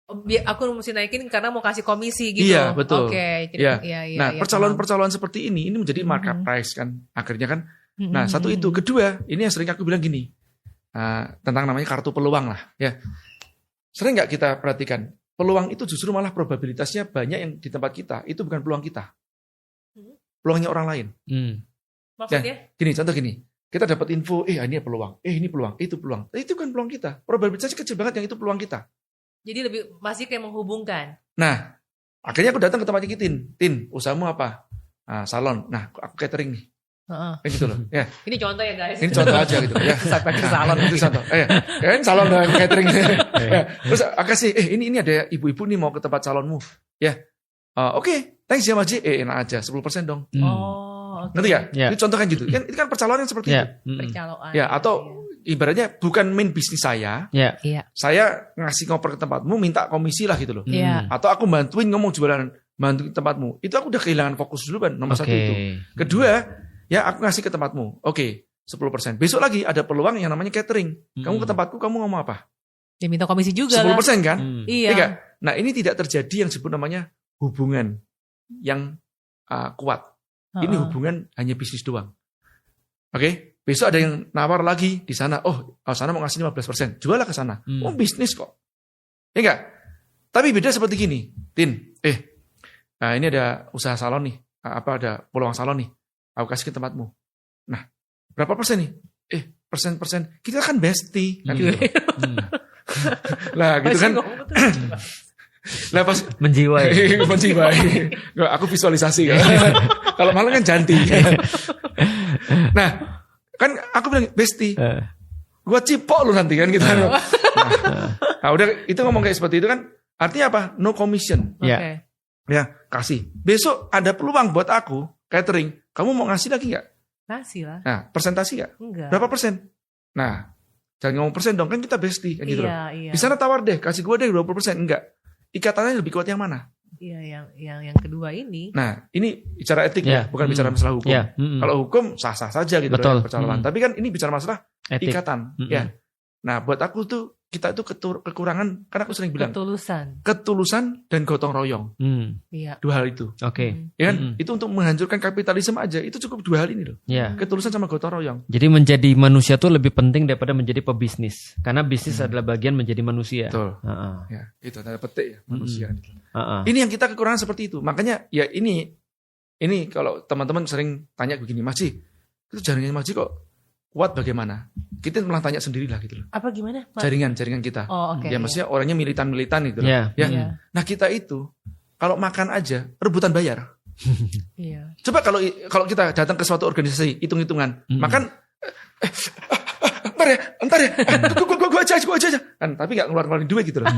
Speaker 3: Aku mesti naikin karena mau kasih komisi gitu.
Speaker 1: Iya betul.
Speaker 3: Oke.
Speaker 1: Nah percaloan ini menjadi markup price kan, akhirnya kan. Nah satu itu, kedua ini yang sering aku bilang gini, tentang namanya kartu peluang lah. Ya, sering nggak kita perhatikan peluang itu justru malah probabilitasnya banyak yang di tempat kita itu bukan peluang kita. Peluangnya orang lain.
Speaker 3: Maksudnya?
Speaker 1: Gini, contoh gini. Kita dapat info, ini peluang, ini peluang, itu peluang. Itu kan peluang kita. Probabilitasnya kecil banget yang itu peluang kita.
Speaker 3: Jadi masih kayak menghubungkan.
Speaker 1: Nah, akhirnya aku datang ke tempatnya Tin, usahamu apa? Salon. Nah, aku catering nih. Kayak gitu loh. Ya.
Speaker 3: Ini contoh ya guys.
Speaker 1: Ini contoh aja gitu. Ya.
Speaker 2: Sampai ke salon.
Speaker 1: Itu contoh. Kan salon dan catering. Terus aku kasih, ini ada ibu-ibu nih mau ke tempat salonmu. Ya. Oke, thanks ya Maji. Enak aja, 10% dong. Ngerti ya? Ini contoh kan gitu. Kan itu kan percaloan yang seperti itu.
Speaker 3: Percaloan.
Speaker 1: Ya, atau ibaratnya bukan main bisnis saya. Saya ngasih ngoper ke tempatmu, minta komisi lah gitu loh. Atau aku bantuin ngomong jualan, bantuin tempatmu. Itu aku udah kehilangan fokus dulu kan, nomor satu itu. Kedua, ya aku ngasih ke tempatmu. Oke, 10%. Besok lagi ada peluang yang namanya catering. Kamu ke tempatku, kamu ngomong apa?
Speaker 3: Dia minta komisi juga
Speaker 1: 10%
Speaker 3: lah.
Speaker 1: kan?
Speaker 3: Iya.
Speaker 1: Nah ini tidak terjadi yang disebut namanya hubungan yang kuat. Ini hubungan hanya bisnis doang. Oke, besok ada yang nawar lagi di sana. Sana mau ngasih 15%. Jualah ke sana. Bisnis kok. Ya enggak? Tapi beda seperti gini. Tin, ini ada usaha salon nih. Ada peluang salon nih. Aku kasih ke tempatmu. Nah, berapa persen nih? Persen. Kita kan bestie. Kan gitu. Lah gitu kan. Lah pas menjiwai. Aku visualisasi kan. Kalau malah kan janti. Nah, kan aku bilang bestie. Gua cipok lu nanti kan gitu. Nah, udah itu ngomong kayak seperti itu kan. Artinya apa? No commission.
Speaker 2: Ya,
Speaker 1: kasih. Besok ada peluang buat aku catering. Kamu mau ngasih lagi enggak?
Speaker 3: Ngasih lah.
Speaker 1: Nah, persentasi enggak?
Speaker 3: Enggak.
Speaker 1: Berapa persen? Nah, jangan ngomong persen dong, kan kita bestie kan gitu loh.
Speaker 3: Iya.
Speaker 1: Di sana tawar deh, kasih gue deh 20%. Enggak. Ikatannya lebih kuat yang mana?
Speaker 3: Iya, yang kedua ini.
Speaker 1: Nah, ini bicara etik ya, bukan bicara masalah hukum. Kalau hukum sah-sah saja gitu loh percaloan. Tapi kan ini bicara masalah etik. Ikatan. Ya. Nah, buat aku tuh kita itu kekurangan, karena aku sering bilang ketulusan dan gotong royong. Dua hal itu. Ya kan? Itu untuk menghancurkan kapitalisme aja, itu cukup dua hal ini loh. Ketulusan sama gotong royong.
Speaker 2: Jadi menjadi manusia tuh lebih penting daripada menjadi pebisnis, karena bisnis adalah bagian menjadi manusia.
Speaker 1: Betul. Ya, itu tanda petik ya, manusia. Ini yang kita kekurangan seperti itu. Makanya ya ini kalau teman-teman sering tanya begini, Maji, itu jaringannya Maji kok kuat bagaimana? Kita malah tanya sendirilah gitu loh.
Speaker 3: Apa gimana?
Speaker 1: Jaringan kita. Ya maksudnya orangnya militan gitu loh. Nah kita itu kalau makan aja rebutan bayar. Coba kalau kita datang ke suatu organisasi hitung-hitungan, makan entar ya. Gua aja. Kan tapi enggak ngeluarin duit gitu loh.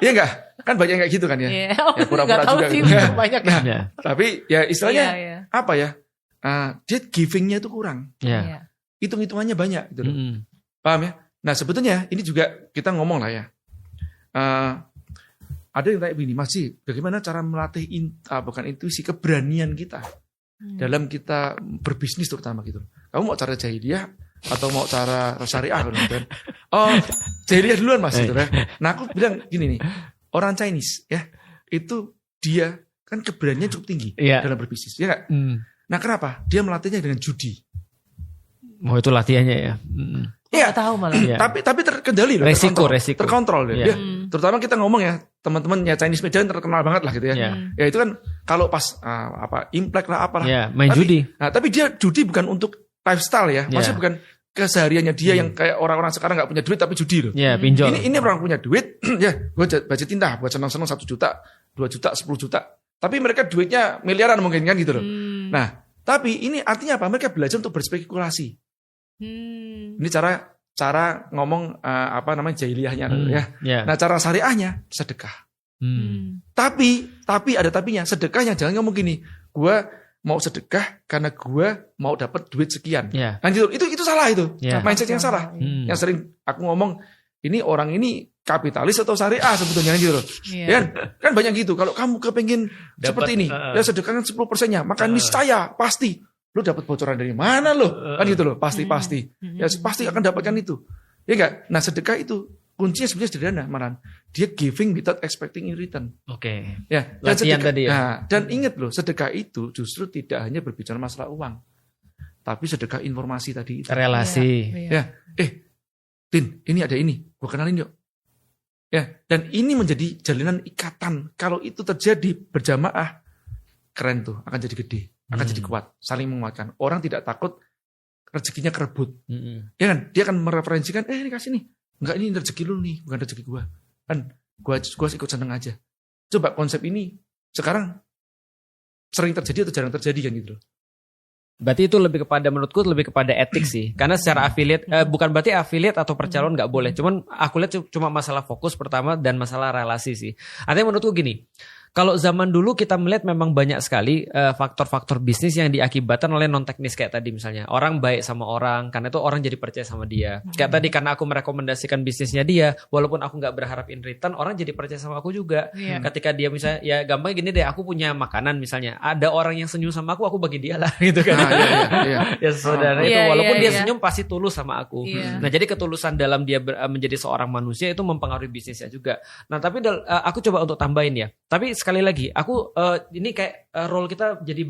Speaker 1: Iya enggak? Kan banyak kayak gitu kan ya. Ya pura-pura juga gitu.
Speaker 3: Banyak.
Speaker 1: Nah, tapi ya istilahnya apa ya? Dia giving-nya itu kurang. Hitung-hitungannya banyak gitu loh. Paham ya? Nah sebetulnya ini juga kita ngomong lah ya. ada yang tanya begini, Mas Ji, bagaimana cara melatih bukan intuisi, keberanian kita dalam kita berbisnis terutama gitu. Kamu mau cara jahiliyah atau mau cara syariah kan? Oh, jahiliyah duluan Mas gitu ya. Nah aku bilang gini nih, orang Chinese ya itu dia kan keberanian cukup tinggi dalam berbisnis, ya nggak? Nah kenapa? Dia melatihnya dengan judi.
Speaker 2: Oh itu latihannya ya.
Speaker 3: Iya tahu malah.
Speaker 1: Tapi terkendali loh.
Speaker 2: Resiko.
Speaker 1: Terkontrol ya. Terutama kita ngomong ya teman-teman ya Chinese media terkenal banget lah gitu ya. Ya itu kan kalau pas Imlek lah apalah.
Speaker 2: Main judi.
Speaker 1: Nah, tapi dia judi bukan untuk lifestyle ya. Maksudnya bukan kesehariannya dia yang kayak orang-orang sekarang nggak punya duit tapi judi loh.
Speaker 2: Pinjol.
Speaker 1: Ini orang punya duit ya gue budgetin dah buat senang-senang 1 juta, 2 juta, 10 juta. Tapi mereka duitnya miliaran mungkin kan gitu loh. Nah, tapi ini artinya apa? Mereka belajar untuk berspekulasi. Ini cara ngomong jahiliyahnya ya. Nah, cara syariahnya sedekah. Tapi ada tapinya. Sedekahnya jangan ngomong gini, gua mau sedekah karena gua mau dapat duit sekian. Nah, itu salah itu. Mindset yang salah. Yang sering aku ngomong, ini orang ini kapitalis atau syariah sebetulnya gitu loh. Kan banyak gitu. Kalau kamu kepengen seperti ini, ya sedekahkan 10%-nya, maka niscaya pasti lu dapat bocoran dari mana lo? Kan gitu loh, pasti. Ya pasti akan dapatkan itu. Ya enggak? Nah, sedekah itu kuncinya sebenarnya sederhana, Maran. Dia giving without expecting in return.
Speaker 2: Oke.
Speaker 1: Ya, dan sedekah, tadi ya. Nah, dan ingat loh, sedekah itu justru tidak hanya berbicara masalah uang. Tapi sedekah informasi tadi itu.
Speaker 2: Relasi.
Speaker 1: Ya. Tin, ini ada ini, gua kenalin yuk. Ya, dan ini menjadi jalinan ikatan. Kalau itu terjadi berjamaah, keren tuh, akan jadi gede. Akan jadi kuat, saling menguatkan. Orang tidak takut rezekinya kerebut. Ya kan? Dia akan mereferensikan, ini kasih nih. Enggak, ini rezeki lu nih, bukan rezeki gua. Kan gua ikut seneng aja. Coba konsep ini sekarang sering terjadi atau jarang terjadi kan gitu loh.
Speaker 2: Berarti itu menurutku lebih kepada etik sih. Karena secara affiliate, bukan berarti affiliate atau percaloan nggak boleh. Cuman aku lihat cuma masalah fokus pertama dan masalah relasi sih. Artinya menurutku gini, kalau zaman dulu kita melihat memang banyak sekali faktor-faktor bisnis yang diakibatkan oleh non teknis kayak tadi misalnya orang baik sama orang karena itu orang jadi percaya sama dia. Kayak tadi karena aku merekomendasikan bisnisnya dia, walaupun aku nggak berharap in return, orang jadi percaya sama aku juga. Ketika dia misalnya ya gampang gini deh, aku punya makanan misalnya, ada orang yang senyum sama aku bagi dia lah gitu kan. Ya saudara itu walaupun dia senyum pasti tulus sama aku. Nah jadi ketulusan dalam dia menjadi seorang manusia itu mempengaruhi bisnisnya juga. Nah tapi aku coba untuk tambahin ya. Tapi sekali lagi, aku ini kayak role kita jadi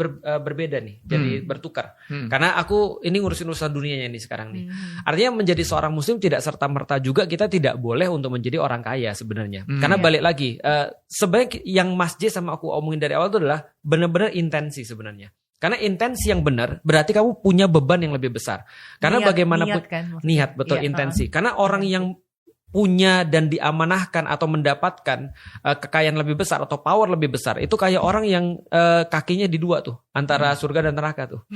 Speaker 2: berbeda nih, jadi bertukar. Karena aku ini ngurusin urusan dunianya nih sekarang nih. Artinya menjadi seorang muslim tidak serta-merta juga kita tidak boleh untuk menjadi orang kaya sebenarnya. Karena balik lagi, sebenarnya yang Mas J sama aku omongin dari awal itu adalah benar-benar intensi sebenarnya. Karena intensi yang benar berarti kamu punya beban yang lebih besar. Karena bagaimanapun niat betul intensi. Karena orang yang punya dan diamanahkan atau mendapatkan kekayaan lebih besar atau power lebih besar itu kayak orang yang kakinya di dua tuh antara surga dan neraka tuh.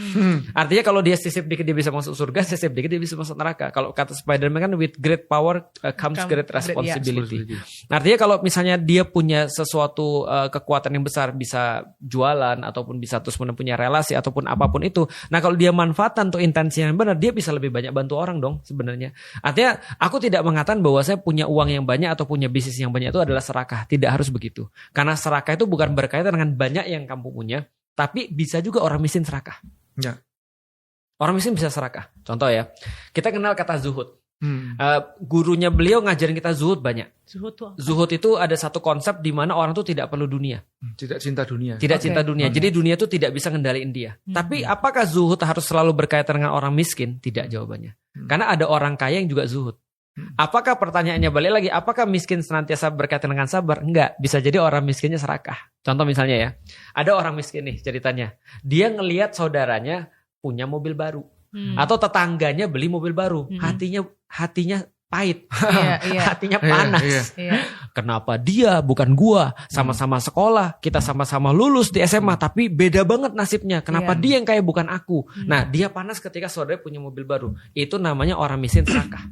Speaker 2: Artinya kalau dia sisip dikit dia bisa masuk surga, sisip dikit dia bisa masuk neraka. Kalau kata Spider-Man kan with great power comes great responsibility. Artinya kalau misalnya dia punya sesuatu kekuatan yang besar, bisa jualan ataupun bisa terus punya relasi ataupun apapun itu. Nah kalau dia manfaatkan untuk intensi yang benar, dia bisa lebih banyak bantu orang dong sebenarnya. Artinya aku tidak mengatakan bahwa saya punya uang yang banyak atau punya bisnis yang banyak itu adalah serakah. Tidak harus begitu. Karena serakah itu bukan berkaitan dengan banyak yang kamu punya, tapi bisa juga orang miskin serakah.
Speaker 1: Ya.
Speaker 2: Orang miskin bisa serakah. Contoh ya, kita kenal kata zuhud. Gurunya beliau ngajarin kita zuhud banyak. Zuhud itu ada satu konsep di mana orang tuh tidak perlu dunia.
Speaker 1: Tidak cinta dunia.
Speaker 2: Tidak cinta dunia. Jadi dunia itu tidak bisa ngendaliin dia. Tapi apakah zuhud harus selalu berkaitan dengan orang miskin? Tidak jawabannya. Karena ada orang kaya yang juga zuhud. Apakah pertanyaannya balik lagi, apakah miskin senantiasa berkaitan dengan sabar? Enggak, bisa jadi orang miskinnya serakah. Contoh misalnya ya, ada orang miskin nih ceritanya. Dia ngelihat saudaranya punya mobil baru. Atau tetangganya beli mobil baru. Hatinya pahit. Hatinya panas. Kenapa dia bukan gua? Sama-sama sekolah, kita sama-sama lulus di SMA, tapi beda banget nasibnya. Kenapa dia yang kaya bukan aku? Nah, dia panas ketika saudaranya punya mobil baru. Itu namanya orang miskin serakah.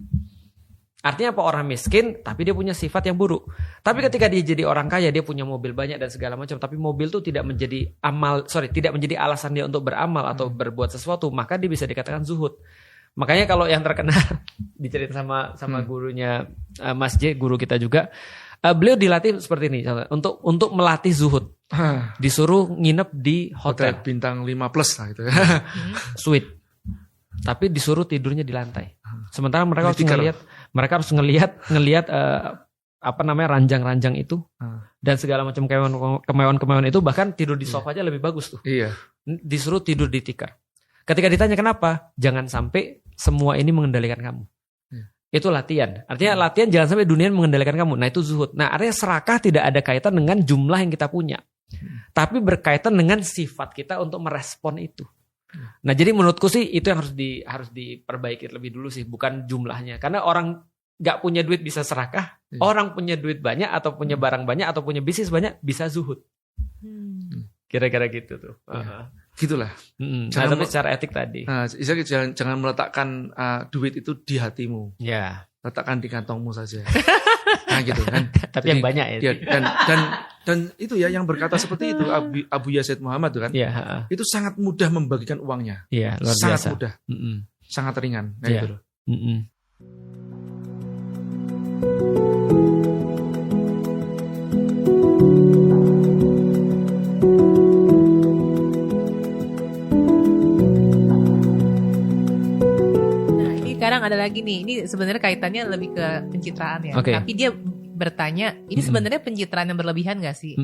Speaker 2: Artinya apa? Orang miskin tapi dia punya sifat yang buruk. Tapi ketika dia jadi orang kaya, dia punya mobil banyak dan segala macam, tapi mobil itu tidak menjadi tidak menjadi alasan dia untuk beramal atau berbuat sesuatu, maka dia bisa dikatakan zuhud. Makanya kalau yang terkenal diceritain sama gurunya Mas J, guru kita juga, Beliau dilatih seperti ini untuk melatih zuhud. Disuruh nginep di hotel
Speaker 1: bintang 5+ lah gitu.
Speaker 2: Suite. Tapi disuruh tidurnya di lantai. Sementara mereka harus ngelihat ranjang-ranjang itu dan segala macam kemewahan itu, bahkan tidur di sofa aja lebih bagus tuh.
Speaker 1: Iya.
Speaker 2: Disuruh tidur di tikar. Ketika ditanya kenapa, jangan sampai semua ini mengendalikan kamu. Itu latihan. Artinya latihan jangan sampai dunia mengendalikan kamu. Nah itu zuhud. Nah artinya serakah tidak ada kaitan dengan jumlah yang kita punya, tapi berkaitan dengan sifat kita untuk merespon itu. Nah jadi menurutku sih itu yang harus diperbaiki lebih dulu sih, bukan jumlahnya. Karena orang gak punya duit bisa serakah, orang punya duit banyak atau punya barang banyak atau punya bisnis banyak bisa zuhud. Kira-kira gitu tuh.
Speaker 1: Gitulah.
Speaker 2: Tapi secara etik tadi.
Speaker 1: Nah, jangan meletakkan duit itu di hatimu.
Speaker 2: Ya.
Speaker 1: Letakkan di kantongmu saja. Nah gitu kan.
Speaker 2: Tapi jadi, yang banyak ya.
Speaker 1: Dan itu ya yang berkata seperti itu Abu Yazid Muhammad tuh kan.
Speaker 2: Ya.
Speaker 1: Itu sangat mudah membagikan uangnya.
Speaker 2: Iya, luar biasa.
Speaker 1: Sangat mudah. Sangat ringan kayak gitu loh.
Speaker 3: Sekarang ada lagi nih, ini sebenarnya kaitannya lebih ke pencitraan ya. Tapi dia bertanya, ini sebenarnya pencitraan yang berlebihan gak sih?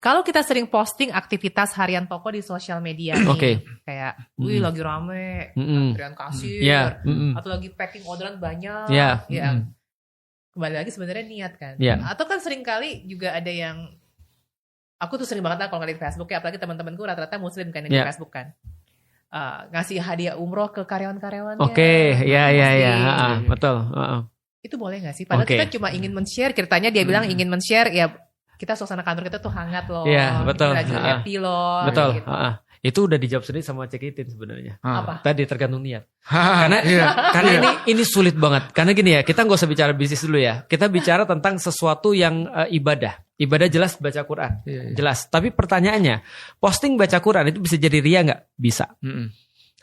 Speaker 3: Kalau kita sering posting aktivitas harian toko di sosial media nih, kayak, wih lagi rame, antrian kasir, atau lagi packing orderan banyak, kembali lagi sebenarnya niat kan. Atau kan sering kali juga ada yang, aku tuh sering banget kalau ngeliat di Facebook ya, apalagi teman-temanku rata-rata muslim kan yang di Facebook kan. Ngasih hadiah umroh ke karyawan-karyawannya.
Speaker 2: Betul.
Speaker 3: Itu boleh nggak sih? Padahal kita cuma ingin men-share. Ceritanya dia bilang ingin men-share, ya kita suasana kantor kita tuh hangat loh.
Speaker 2: Iya, betul.
Speaker 3: Kita lagi happy loh.
Speaker 2: Betul.
Speaker 3: Gitu.
Speaker 2: Itu udah dijawab sendiri sama Cekitin sebenarnya.
Speaker 3: Apa?
Speaker 2: Tadi tergantung niat. Karena ini sulit banget. Karena gini ya, kita nggak usah bicara bisnis dulu ya. Kita bicara tentang sesuatu yang ibadah. Ibadah jelas baca Quran, jelas. Tapi pertanyaannya, posting baca Quran itu bisa jadi ria nggak? Bisa.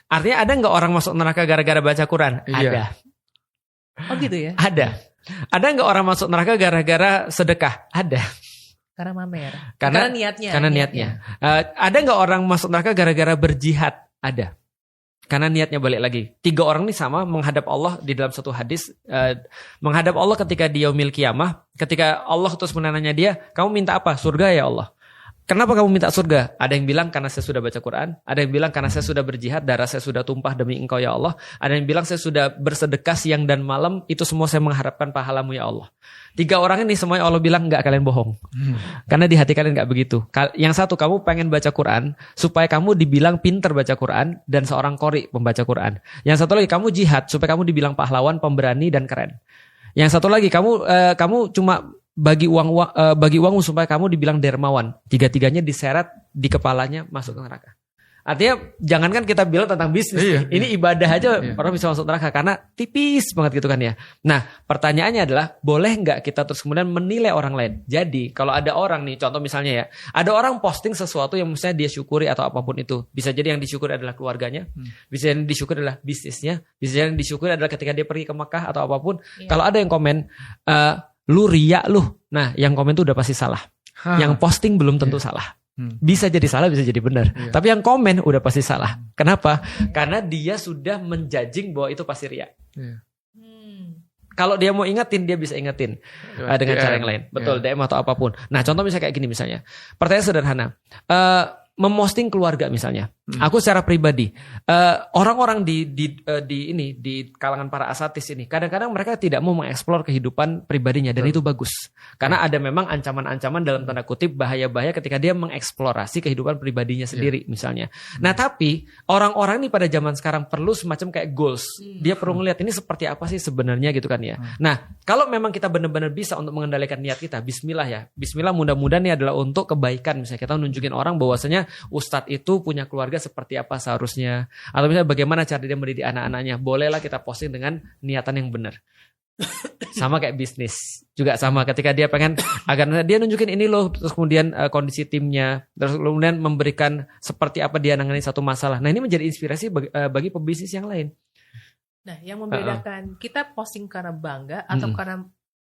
Speaker 2: Artinya ada nggak orang masuk neraka gara-gara baca Quran? Ada.
Speaker 3: Oh gitu ya?
Speaker 2: Ada. Ada nggak orang masuk neraka gara-gara sedekah? Ada.
Speaker 3: Karena mamer. Karena niatnya.
Speaker 2: Karena niatnya. Ada nggak orang masuk neraka gara-gara berjihad? Ada. Karena niatnya balik lagi. 3 orang ini sama menghadap Allah di dalam satu hadis. Menghadap Allah ketika di yaumil qiyamah. Ketika Allah terus menanya dia, kamu minta apa? Surga ya Allah. Kenapa kamu minta surga? Ada yang bilang karena saya sudah baca Quran. Ada yang bilang karena saya sudah berjihad, darah saya sudah tumpah demi engkau ya Allah. Ada yang bilang saya sudah bersedekah siang dan malam. Itu semua saya mengharapkan pahalamu ya Allah. 3 orang ini semuanya Allah bilang enggak, kalian bohong. Karena di hati kalian enggak begitu. Yang satu, kamu pengen baca Quran supaya kamu dibilang pinter baca Quran dan seorang qori pembaca Quran. Yang satu lagi, kamu jihad supaya kamu dibilang pahlawan, pemberani dan keren. Yang satu lagi, kamu cuma bagi uangmu supaya kamu dibilang dermawan. 3-tiganya diseret di kepalanya, masuk ke neraka. Artinya jangankan kita bilang tentang bisnis, ini ibadah aja orang bisa masuk neraka karena tipis banget gitu kan ya. Nah pertanyaannya adalah, boleh nggak kita terus kemudian menilai orang lain? Jadi kalau ada orang nih, contoh misalnya ya, ada orang posting sesuatu yang misalnya dia syukuri atau apapun itu. Bisa jadi yang disyukuri adalah keluarganya, bisa jadi yang disyukuri adalah bisnisnya, bisa jadi yang disyukuri adalah ketika dia pergi ke Mekah atau apapun. Kalau ada yang komen, lu riya lu. Nah yang komen itu udah pasti salah. Yang posting belum tentu salah. Bisa jadi salah, bisa jadi benar. Tapi yang komen udah pasti salah. Kenapa? Karena dia sudah menjudging bahwa itu pasti riya. Kalau dia mau ingetin, dia bisa ingetin dengan cara yang lain. Betul, DM atau apapun. Nah contoh misalnya kayak gini misalnya. Pertanyaan sederhana. Memposting keluarga misalnya. Aku secara pribadi, orang-orang di kalangan para asatis ini, kadang-kadang mereka tidak mau mengeksplor kehidupan pribadinya, dan itu bagus. Karena ada memang ancaman-ancaman dalam tanda kutip bahaya-bahaya ketika dia mengeksplorasi kehidupan pribadinya sendiri misalnya. Nah tapi orang-orang ini pada zaman sekarang perlu semacam kayak goals. Dia perlu ngeliat ini seperti apa sih sebenarnya gitu kan ya. Nah kalau memang kita benar-benar bisa untuk mengendalikan niat kita, bismillah ya. Bismillah, mudah-mudahan ini adalah untuk kebaikan. Misalnya kita nunjukin orang bahwasanya ustadz itu punya keluarga seperti apa seharusnya, atau misalnya bagaimana cara dia mendidik anak-anaknya. Bolehlah kita posting dengan niatan yang benar. Sama kayak bisnis juga sama, ketika dia pengen agar dia nunjukin ini loh, terus kemudian kondisi timnya, terus kemudian memberikan seperti apa dia nangani satu masalah. Nah ini menjadi inspirasi bagi pebisnis yang lain.
Speaker 3: Nah yang membedakan kita posting karena bangga atau karena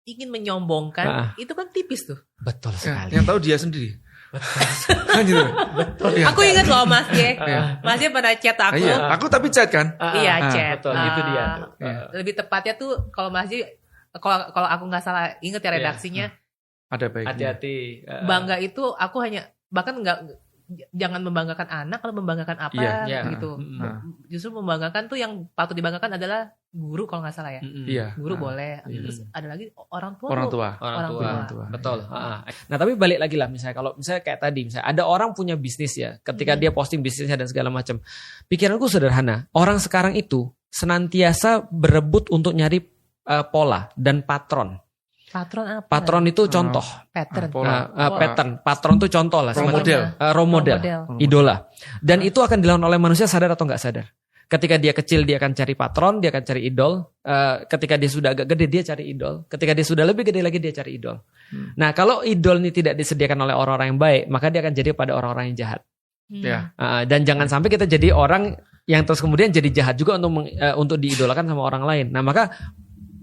Speaker 3: ingin menyombongkan, itu kan tipis tuh.
Speaker 2: Betul sekali.
Speaker 1: Yang tahu dia sendiri.
Speaker 2: Betul.
Speaker 1: Gitu.
Speaker 3: Betul. Ya. Aku ingat loh Mas J. Mas J pada chat aku.
Speaker 1: Iya, aku tapi chat kan?
Speaker 3: Iya, chat.
Speaker 2: Betul, itu dia.
Speaker 3: Lebih tepatnya tuh kalau Mas J, kalau aku nggak salah ingat ya redaksinya.
Speaker 1: Ada baiknya.
Speaker 2: Hati-hati.
Speaker 3: Bangga itu aku hanya bahkan jangan membanggakan anak, kalau membanggakan apa gitu. Justru membanggakan tuh yang patut dibanggakan adalah guru kalau nggak salah ya. Guru boleh. Terus ada lagi orang tua.
Speaker 2: Betul. Nah tapi balik lagi lah misalnya kalau misalnya kayak tadi misalnya ada orang punya bisnis ya, ketika dia posting bisnisnya dan segala macam. Pikiranku sederhana. Orang sekarang itu senantiasa berebut untuk nyari pola dan patron.
Speaker 3: Patron apa?
Speaker 2: Patron itu contoh.
Speaker 3: Pattern.
Speaker 2: Pattern. Patron itu contoh lah.
Speaker 1: Role
Speaker 2: model. Idola. Dan itu akan dilakukan oleh manusia sadar atau nggak sadar. Ketika dia kecil dia akan cari patron, dia akan cari idol. Ketika dia sudah agak gede dia cari idol. Ketika dia sudah lebih gede lagi dia cari idol. Nah kalau idol ini tidak disediakan oleh orang-orang yang baik, maka dia akan jadi pada orang-orang yang jahat. Dan jangan sampai kita jadi orang yang terus kemudian jadi jahat juga untuk diidolakan sama orang lain. Nah maka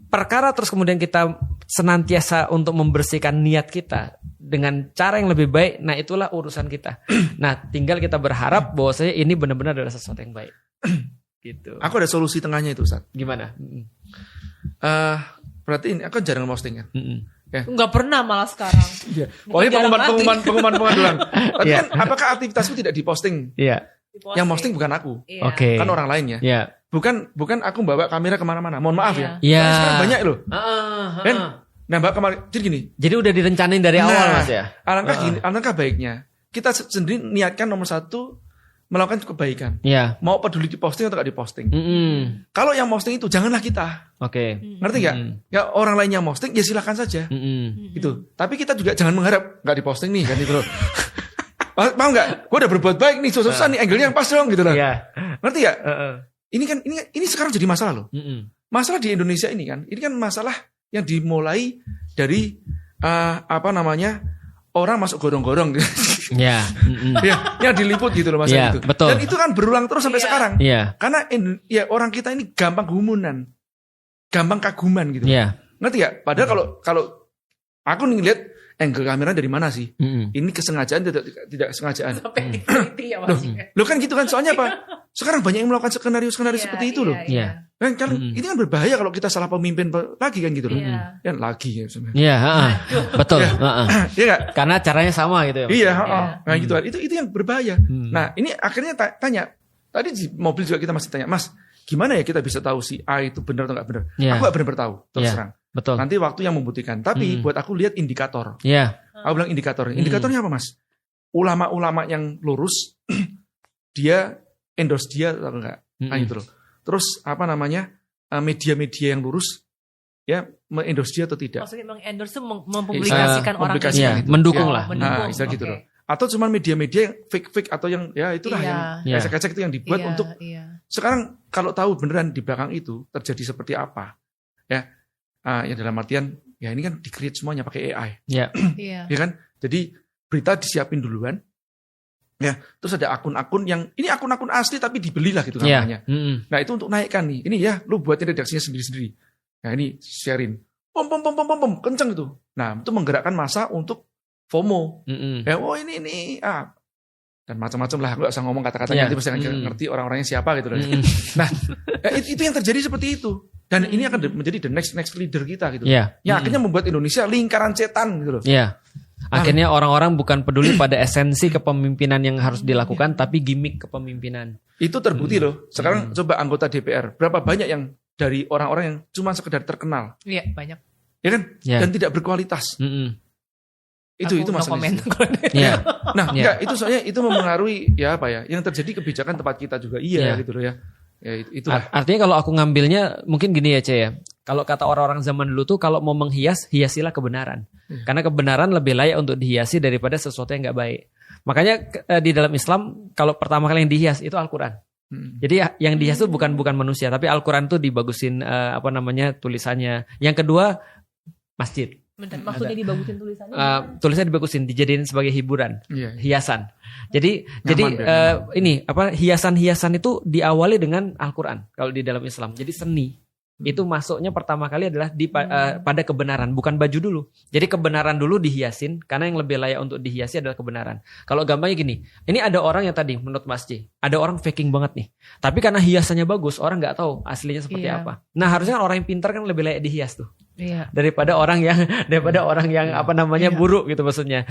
Speaker 2: perkara terus kemudian kita senantiasa untuk membersihkan niat kita dengan cara yang lebih baik, nah itulah urusan kita. Nah tinggal kita berharap bahwasanya ini benar-benar adalah sesuatu yang baik. Gitu.
Speaker 1: Aku ada solusi tengahnya itu, Ustaz.
Speaker 2: Gimana?
Speaker 1: Berarti ini aku jarang posting kan?
Speaker 3: Enggak pernah malah sekarang.
Speaker 1: Pokoknya pengumuman doang. Tapi kan apakah aktivitasku tidak diposting?
Speaker 2: Iya.
Speaker 1: Yang posting bukan aku.
Speaker 2: Oke.
Speaker 1: Kan orang lain ya.
Speaker 2: Iya.
Speaker 1: Bukan aku bawa kamera kemana-mana. Mohon maaf ya.
Speaker 2: Iya.
Speaker 1: Sekarang banyak loh. Kan? Nah, Mbak kemarin jadi gini.
Speaker 2: Jadi udah direncanain dari awal Mas ya.
Speaker 1: Alangkah baiknya kita sendiri niatkan nomor satu melakukan kebaikan.
Speaker 2: Iya.
Speaker 1: Mau peduli diposting atau nggak diposting. Kalau yang posting itu janganlah kita.
Speaker 2: Oke.
Speaker 1: Ngerti nggak? Ya orang lain yang posting ya silakan saja. Gitu. Tapi kita juga jangan mengharap nggak diposting nih kan itu loh. Paham nggak? Gue udah berbuat baik nih, susah nih angle-nya yang pas dong gitu loh. Ngerti nggak? Ini sekarang jadi masalah loh. Masalah di Indonesia ini kan masalah yang dimulai dari orang masuk gorong-gorong gitu. Yang diliput gitu loh masalah itu.
Speaker 2: Betul.
Speaker 1: Dan itu kan berulang terus sampai sekarang. Karena orang kita ini gampang gumunan, gampang kaguman gitu. Ngerti gak? Padahal kalau aku nih lihat angle kamera dari mana sih? Ini kesengajaan tidak kesengajaan.
Speaker 3: Sampai diteliti ya Mas.
Speaker 1: Loh kan gitu kan, soalnya apa? Sekarang banyak yang melakukan skenario seperti itu loh. Kan ini kan berbahaya kalau kita salah pemimpin lagi kan gitu loh. Kan lagi ya sebenarnya.
Speaker 2: Betul.
Speaker 1: Iya enggak?
Speaker 2: Karena caranya sama gitu ya.
Speaker 1: Nah gitu kan. Itu yang berbahaya. Nah, ini akhirnya tanya. Tadi di mobil juga kita masih tanya, "Mas, gimana ya kita bisa tahu si A itu benar atau enggak benar?" Aku enggak benar-benar tahu, terus terang.
Speaker 2: Betul.
Speaker 1: Nanti waktu yang membuktikan. Tapi buat aku lihat indikator. Aku bilang indikator. Indikatornya apa, Mas? Ulama-ulama yang lurus dia endorse dia atau enggak? Nah gitu loh. Terus media-media yang lurus ya endorse dia atau tidak?
Speaker 3: Maksudnya mengendorse mempublikasikan orang
Speaker 2: itu. Mendukung lah.
Speaker 1: Nah, istilah gitu loh. Atau cuma media-media yang fake atau yang ya itulah yang ecek-ecek itu yang dibuat untuk sekarang kalau tahu beneran di belakang itu terjadi seperti apa ya dalam artian ya ini kan di-create semuanya pakai AI ya kan, jadi berita disiapin duluan ya, terus ada akun-akun yang ini akun-akun asli tapi dibelilah gitu namanya. Nah itu untuk naikkan nih, ini ya lu buatin redaksinya sendiri-sendiri, nah ini sharein pom kenceng itu, nah itu menggerakkan massa untuk FOMO. Ya, ini dan macam-macam lah, nggak usah ngomong kata-katanya, nanti pasti ngerti orang-orangnya siapa gitu loh. Nah, itu yang terjadi seperti itu. Dan ini akan menjadi the next leader kita gitu. Yang akhirnya membuat Indonesia lingkaran setan gitu loh.
Speaker 2: Akhirnya orang-orang bukan peduli pada esensi kepemimpinan yang harus dilakukan, tapi gimmick kepemimpinan. Itu
Speaker 1: terbukti loh. Sekarang coba anggota DPR, berapa banyak yang dari orang-orang yang cuma sekedar terkenal.
Speaker 3: Iya, banyak.
Speaker 1: Ya kan? Dan tidak berkualitas. Itu masalahnya. Enggak, itu soalnya itu mempengaruhi yang terjadi kebijakan tempat kita juga gitu loh ya. Ya itulah.
Speaker 2: Artinya kalau aku ngambilnya mungkin gini ya Ce ya. Kalau kata orang-orang zaman dulu tuh kalau mau menghias, hiasilah kebenaran. Karena kebenaran lebih layak untuk dihiasi daripada sesuatu yang enggak baik. Makanya di dalam Islam kalau pertama kali yang dihias itu Al-Qur'an. Jadi yang dihias itu bukan manusia, tapi Al-Qur'an tuh dibagusin tulisannya. Yang kedua masjid.
Speaker 3: Bentar, maksudnya dibagusin tulisannya?
Speaker 2: Tulisannya dibagusin, dijadiin sebagai hiburan, hiasan. Jadi hiasan-hiasan itu diawali dengan Al-Quran kalau di dalam Islam. Jadi seni. Itu masuknya pertama kali adalah pada kebenaran, bukan baju dulu. Jadi kebenaran dulu dihiasin, karena yang lebih layak untuk dihiasi adalah kebenaran. Kalau gampangnya gini, ini ada orang yang tadi menurut Mas J, ada orang faking banget nih. Tapi karena hiasannya bagus, orang nggak tahu aslinya seperti apa. Nah harusnya kan orang yang pintar kan lebih layak dihias tuh. Daripada orang yang buruk gitu maksudnya.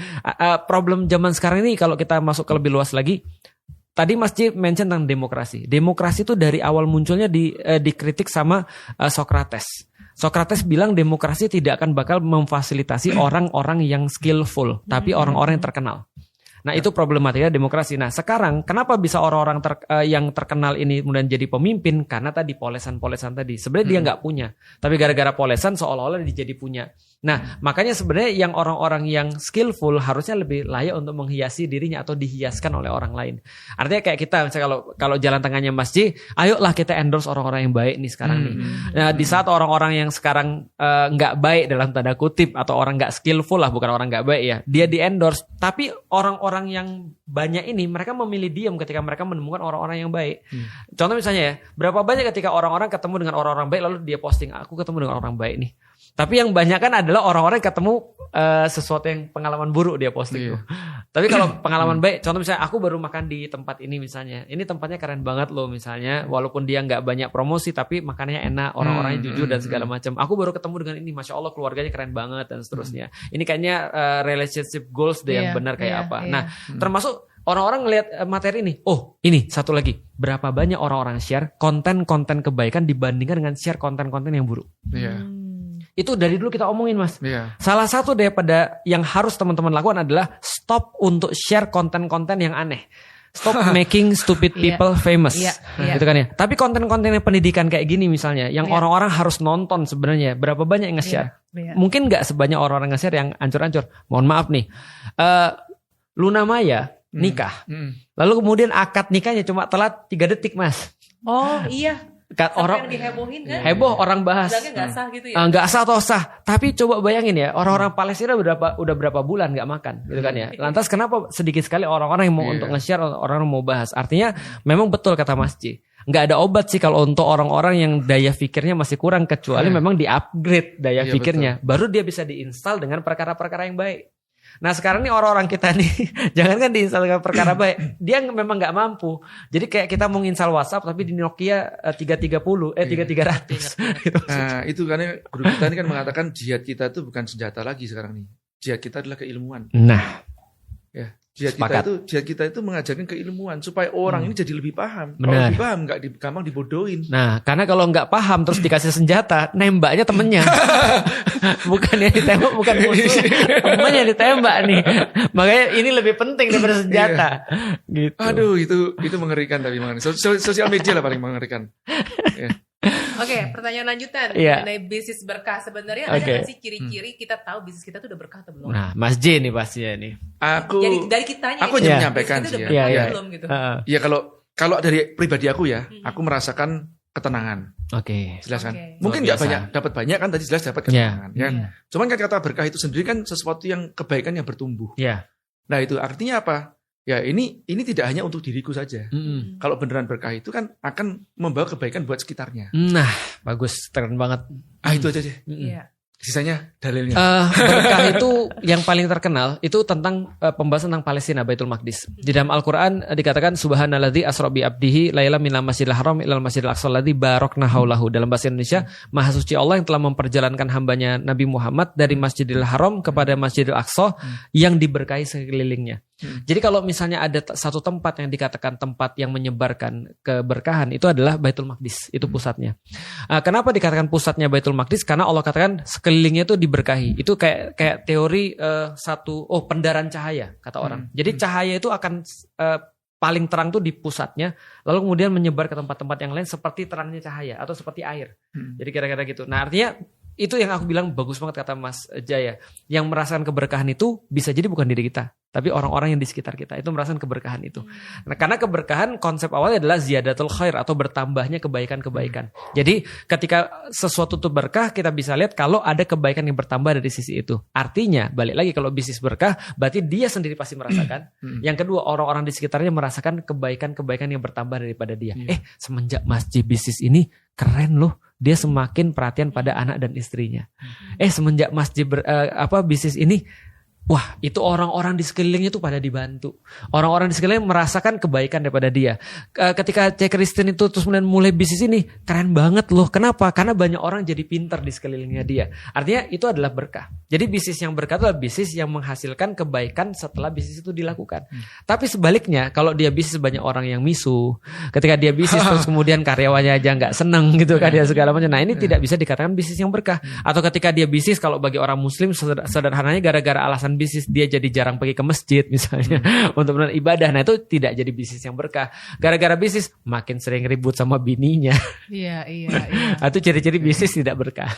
Speaker 2: Problem zaman sekarang ini kalau kita masuk ke lebih luas lagi. Tadi Mas J mention tentang demokrasi. Demokrasi itu dari awal munculnya dikritik sama Socrates. Socrates bilang demokrasi tidak akan bakal memfasilitasi orang-orang yang skillful, tapi orang-orang yang terkenal. Nah itu problematika demokrasi. Nah sekarang kenapa bisa orang-orang yang terkenal ini kemudian jadi pemimpin? Karena tadi polesan-polesan tadi. Sebenarnya dia nggak punya. Tapi gara-gara polesan seolah-olah dia jadi punya. Nah makanya sebenarnya yang orang-orang yang skillful harusnya lebih layak untuk menghiasi dirinya atau dihiaskan oleh orang lain. Artinya kayak kita misalnya kalau jalan tengahnya Mas J, ayolah kita endorse orang-orang yang baik nih sekarang nih. Nah di saat orang-orang yang sekarang nggak baik dalam tanda kutip atau orang nggak skillful lah, bukan orang nggak baik ya, dia di endorse. Tapi orang-orang yang banyak ini mereka memilih diam ketika mereka menemukan orang-orang yang baik. Contoh misalnya ya, berapa banyak ketika orang-orang ketemu dengan orang-orang baik lalu dia posting, aku ketemu dengan orang baik nih. Tapi yang banyak kan adalah orang-orang yang ketemu sesuatu yang pengalaman buruk dia posting tuh. Tapi kalau pengalaman baik, contoh misalnya aku baru makan di tempat ini misalnya, ini tempatnya keren banget loh misalnya, walaupun dia nggak banyak promosi tapi makanannya enak, orang-orangnya jujur dan segala macam. Aku baru ketemu dengan ini, masya Allah keluarganya keren banget dan seterusnya. Ini kayaknya relationship goals deh yang benar kayak apa. Nah termasuk orang-orang ngelihat materi ini, oh ini satu lagi, berapa banyak orang-orang share konten-konten kebaikan dibandingkan dengan share konten-konten yang buruk. Itu dari dulu kita omongin Mas. Salah satu daripada yang harus teman-teman lakukan adalah stop untuk share konten-konten yang aneh. Stop making stupid people famous. Gitu kan ya. Tapi konten-konten yang pendidikan kayak gini misalnya, yang orang-orang harus nonton sebenarnya, berapa banyak yang nge-share? Mungkin nggak sebanyak orang-orang nge-share yang ancur-ancur. Mohon maaf nih. Luna Maya nikah. Lalu kemudian akad nikahnya cuma telat 3 detik Mas.
Speaker 3: Oh iya.
Speaker 2: Orang
Speaker 3: dihebohin kan?
Speaker 2: Heboh orang bahas.
Speaker 3: Nggak sah gitu ya?
Speaker 2: Nggak sah atau sah. Tapi coba bayangin ya, orang-orang Palestina udah berapa bulan nggak makan, gitu kan ya. Lantas kenapa sedikit sekali orang-orang yang mau untuk nge-share, orang-orang mau bahas? Artinya memang betul kata Mas J. Nggak ada obat sih kalau untuk orang-orang yang daya pikirnya masih kurang, kecuali memang di-upgrade daya pikirnya. Betul. Baru dia bisa diinstal dengan perkara-perkara yang baik. Nah sekarang nih orang-orang kita nih jangan kan diinstal dengan perkara baik, dia memang nggak mampu. Jadi kayak kita mau nginstal WhatsApp tapi di Nokia 3300.
Speaker 1: Nah itu karena guru kita ini kan mengatakan jihad kita itu bukan senjata lagi sekarang nih. Jihad kita adalah keilmuan.
Speaker 2: Nah
Speaker 1: ya, jihad kita itu mengajarkan keilmuan supaya orang ini jadi lebih paham.
Speaker 2: Benar.
Speaker 1: Kalau lebih paham nggak gampang dibodohin.
Speaker 2: Nah, karena kalau nggak paham terus dikasih senjata, nembaknya temennya. Bukan yang ditembak, bukan musuh. Temennya ditembak nih. Makanya ini lebih penting daripada senjata. Gitu.
Speaker 1: Aduh, itu mengerikan tapi mengerikan. Sosial media lah paling mengerikan.
Speaker 3: Oke, pertanyaan lanjutan mengenai bisnis berkah. Sebenarnya ada nggak sih ciri-ciri kita tahu bisnis kita tuh udah berkah atau belum?
Speaker 2: Nah, Mas J nih pastinya nih.
Speaker 3: Dari kitanya.
Speaker 1: Aku hanya menyampaikan sih
Speaker 3: ya.
Speaker 1: Gitu. Ya kalau dari pribadi aku ya, aku merasakan ketenangan.
Speaker 2: Oke.
Speaker 1: Jelaskan. Mungkin nggak banyak, dapat banyak kan tadi jelas dapat ketenangan. Cuman kan kata berkah itu sendiri kan sesuatu yang kebaikan yang bertumbuh. Nah itu artinya apa? Ya ini tidak hanya untuk diriku saja. Kalau beneran berkah itu kan akan membawa kebaikan buat sekitarnya.
Speaker 2: Nah, bagus, keren banget.
Speaker 1: Itu aja deh. Sisanya dalilnya.
Speaker 2: Berkah itu yang paling terkenal itu tentang pembahasan tentang Palestina, Baitul Maqdis. Di dalam Al-Quran dikatakan Subhanalladzi asra bi abdihi laila minal masjidil haram ilal masjidil aqsa alladzi barakna haulahu. Dalam bahasa Indonesia, Maha Suci Allah yang telah memperjalankan hambanya Nabi Muhammad dari Masjidil Haram kepada Masjidil Aqsa yang diberkahi sekelilingnya. Jadi kalau misalnya ada satu tempat yang dikatakan tempat yang menyebarkan keberkahan, itu adalah Baitul Maqdis, itu pusatnya. Kenapa dikatakan pusatnya Baitul Maqdis? Karena Allah katakan sekelilingnya itu diberkahi. Itu kayak teori pendaran cahaya kata orang. Jadi cahaya itu akan paling terang tuh di pusatnya, lalu kemudian menyebar ke tempat-tempat yang lain seperti terangnya cahaya atau seperti air. Jadi kira-kira gitu. Nah artinya itu yang aku bilang bagus banget kata Mas Jaya. Yang merasakan keberkahan itu bisa jadi bukan diri kita, tapi orang-orang yang di sekitar kita itu merasakan keberkahan itu. Nah, karena keberkahan konsep awalnya adalah ziyadatul khair atau bertambahnya kebaikan-kebaikan. Jadi ketika sesuatu itu berkah, kita bisa lihat kalau ada kebaikan yang bertambah dari sisi itu. Artinya balik lagi kalau bisnis berkah, berarti dia sendiri pasti merasakan. Yang kedua, orang-orang di sekitarnya merasakan kebaikan-kebaikan yang bertambah daripada dia. Semenjak masjid bisnis ini keren loh, dia semakin perhatian pada anak dan istrinya. Semenjak Mas Jib bisnis ini, wah, itu orang-orang di sekelilingnya tuh pada dibantu. Orang-orang di sekelilingnya merasakan kebaikan daripada dia. Ketika C. Christine itu terus mulai bisnis ini, keren banget loh. Kenapa? Karena banyak orang jadi pintar di sekelilingnya dia. Artinya itu adalah berkah. Jadi bisnis yang berkah itu adalah bisnis yang menghasilkan kebaikan setelah bisnis itu dilakukan. Tapi sebaliknya, kalau dia bisnis banyak orang yang misu, ketika dia bisnis terus kemudian karyawannya aja nggak seneng gitu kan, dia segala macam. Nah, ini tidak bisa dikatakan bisnis yang berkah. Atau ketika dia bisnis, kalau bagi orang muslim sederhananya gara-gara alasan bisnis dia jadi jarang pergi ke masjid misalnya untuk beribadah. Nah, itu tidak jadi bisnis yang berkah. Gara-gara bisnis makin sering ribut sama bininya.
Speaker 3: Iya.
Speaker 2: Itu ciri-ciri bisnis tidak berkah.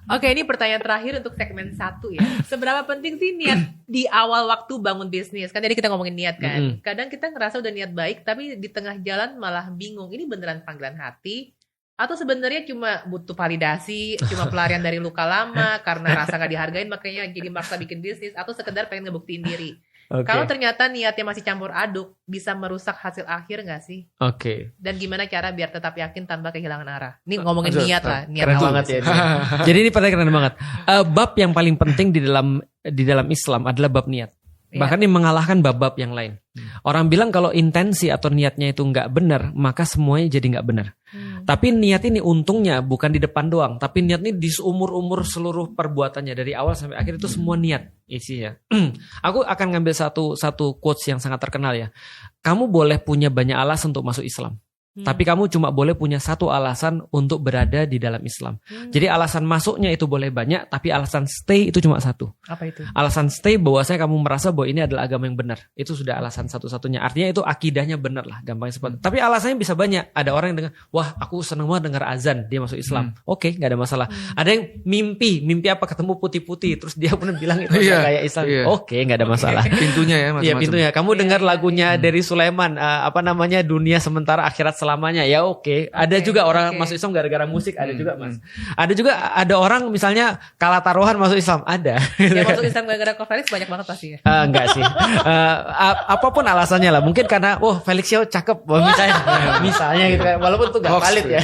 Speaker 3: Oke, ini pertanyaan terakhir untuk segmen 1 ya. Seberapa penting sih niat di awal waktu bangun bisnis? Kan tadi kita ngomongin niat kan. Kadang kita ngerasa udah niat baik tapi di tengah jalan malah bingung. Ini beneran panggilan hati? Atau sebenarnya cuma butuh validasi, cuma pelarian dari luka lama karena rasa gak dihargain makanya jadi maksa bikin bisnis, atau sekedar pengen ngebuktiin diri. Kalau ternyata niatnya masih campur aduk, bisa merusak hasil akhir gak sih? Dan gimana cara biar tetap yakin tanpa kehilangan arah? Ini ngomongin niat lah, niat
Speaker 2: keren banget ya. Jadi ini pertanyaan keren banget. Bab yang paling penting di dalam Islam adalah bab niat. Bahkan ini mengalahkan bab-bab yang lain. Orang bilang kalau intensi atau niatnya itu nggak benar, maka semuanya jadi nggak benar. Tapi niat ini untungnya bukan di depan doang, tapi niat ini di seumur-umur seluruh perbuatannya dari awal sampai akhir itu semua niat isinya. Aku akan ngambil satu quotes yang sangat terkenal ya. Kamu boleh punya banyak alasan untuk masuk Islam. Tapi kamu cuma boleh punya satu alasan untuk berada di dalam Islam. Jadi alasan masuknya itu boleh banyak, tapi alasan stay itu cuma satu.
Speaker 3: Apa itu?
Speaker 2: Alasan stay bahwasanya kamu merasa bahwa ini adalah agama yang benar. Itu sudah alasan satu-satunya. Artinya itu akidahnya benar lah, gampangnya seperti. Tapi alasannya bisa banyak. Ada orang yang dengar, wah aku seneng banget dengar azan, dia masuk Islam. Oke, nggak ada masalah. Ada yang mimpi apa ketemu putih-putih, terus dia pun bilang itu kayak Islam. Oke, nggak ada masalah.
Speaker 1: Pintunya ya, macam-macam.
Speaker 2: Iya, pintunya. Kamu dengar lagunya dari Sulaiman, dunia sementara akhirat selamanya, ya oke. Ada juga orang masuk Islam gara-gara musik, ada juga Mas. Ada juga ada orang misalnya kalah taruhan masuk Islam, ada.
Speaker 3: Yang masuk Islam gara-gara Ko Felix banyak banget pasti ya.
Speaker 2: Enggak sih. Apapun alasannya lah. Mungkin karena Felix Xiao cakep, misalnya gitu kan. Walaupun itu enggak valid ya.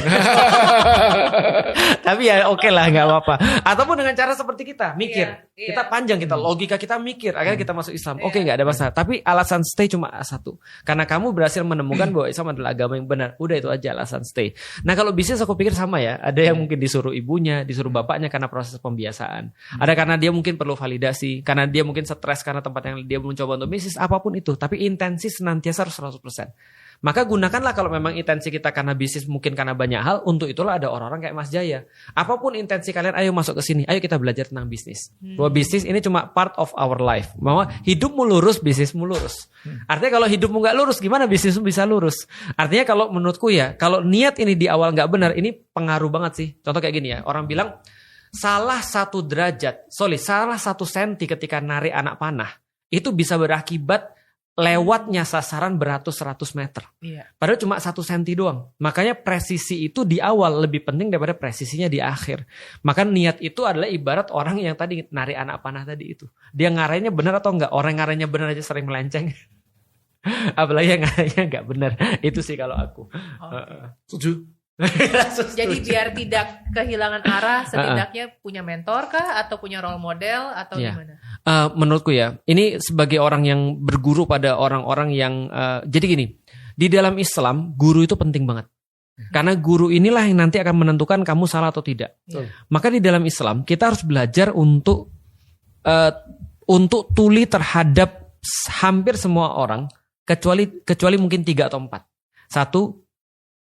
Speaker 2: Tapi ya oke lah, enggak apa-apa. Ataupun dengan cara seperti kita, mikir. Kita panjang, logika kita mikir, akhirnya kita masuk Islam. Oke, enggak ada masalah. Tapi alasan stay cuma satu. Karena kamu berhasil menemukan bahwa Islam adalah agama yang benar. Udah itu aja alasan stay. Nah, kalau bisnis aku pikir sama ya. Ada yang mungkin disuruh ibunya, disuruh bapaknya karena proses pembiasaan. Ada karena dia mungkin perlu validasi, karena dia mungkin stres karena tempat yang dia mencoba untuk bisnis, apapun itu. Tapi intensi senantiasa harus 100%. Maka gunakanlah kalau memang intensi kita karena bisnis, mungkin karena banyak hal. Untuk itulah ada orang-orang kayak Mas Jaya. Apapun intensi kalian, ayo masuk ke sini. Ayo kita belajar tentang bisnis. Bahwa bisnis ini cuma part of our life. Bahwa hidupmu lurus, bisnismu lurus. Artinya kalau hidupmu nggak lurus, gimana bisnismu bisa lurus? Artinya kalau menurutku ya, kalau niat ini di awal nggak benar, ini pengaruh banget sih. Contoh kayak gini ya, orang bilang salah satu senti ketika narik anak panah, itu bisa berakibat lewatnya sasaran beratus-ratus meter. Padahal cuma 1 senti doang. Makanya presisi itu di awal lebih penting daripada presisinya di akhir. Maka niat itu adalah ibarat orang yang tadi narik anak panah tadi itu. Dia ngarainya benar atau enggak? Orang ngarainya benar aja sering melenceng. Apalagi yang ngarainya enggak benar. Itu sih kalau aku.
Speaker 1: Setuju.
Speaker 3: Jadi biar tidak kehilangan arah, setidaknya punya mentor kah atau punya role model atau gimana?
Speaker 2: Menurutku ya, ini sebagai orang yang berguru pada orang-orang yang jadi gini, di dalam Islam guru itu penting banget. Karena guru inilah yang nanti akan menentukan kamu salah atau tidak. Maka di dalam Islam kita harus belajar untuk tuli terhadap hampir semua orang, kecuali mungkin 3 atau 4. 1,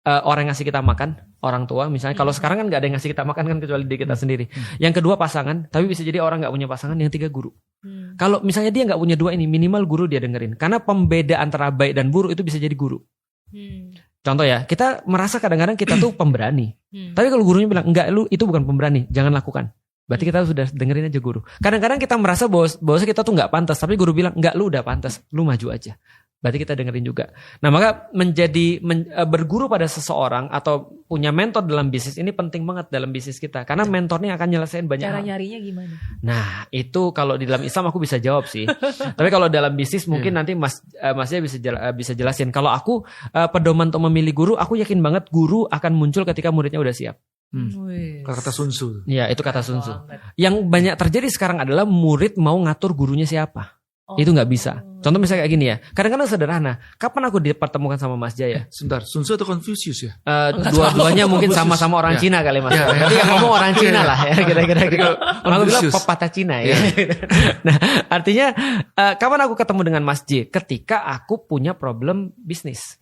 Speaker 2: orang yang ngasih kita makan, orang tua misalnya. Kalau sekarang kan nggak ada yang ngasih kita makan kan kecuali diri kita sendiri. Yang kedua pasangan, tapi bisa jadi orang nggak punya pasangan. Yang 3 guru. Kalau misalnya dia nggak punya 2 ini, minimal guru dia dengerin. Karena pembeda antara baik dan buruk itu bisa jadi guru. Contoh ya, kita merasa kadang-kadang kita tuh pemberani. Tapi kalau gurunya bilang enggak, lu itu bukan pemberani, jangan lakukan. Berarti kita sudah dengerin aja guru. Kadang-kadang kita merasa bahwa kita tuh nggak pantas, tapi guru bilang enggak, lu udah pantas, lu maju aja. Berarti kita dengerin juga. Nah, maka berguru pada seseorang atau punya mentor dalam bisnis ini penting banget dalam bisnis kita. Karena mentornya akan nyelesain banyak hal.
Speaker 3: Cara nyarinya gimana?
Speaker 2: Nah, itu kalau di dalam Islam aku bisa jawab sih. Tapi kalau dalam bisnis mungkin nanti Masnya bisa jelasin. Kalau aku pedoman untuk memilih guru, aku yakin banget guru akan muncul ketika muridnya udah siap.
Speaker 1: Kata Sun Tzu.
Speaker 2: Iya, itu kata Sun Tzu. Yang banyak terjadi sekarang adalah murid mau ngatur gurunya siapa. Itu nggak bisa. Contoh misalnya kayak gini ya. Kadang-kadang sederhana. Kapan aku dipertemukan sama Mas Jaya?
Speaker 1: Sebentar, Sun Tzu atau Confucius ya?
Speaker 2: Dua-duanya mungkin sama-sama orang Cina kali Mas. Jadi yang ngomong orang Cina lah ya. Kira-kira. Aku bilang pepatah Cina ya. Nah, artinya kapan aku ketemu dengan Mas J? Ketika aku punya problem bisnis.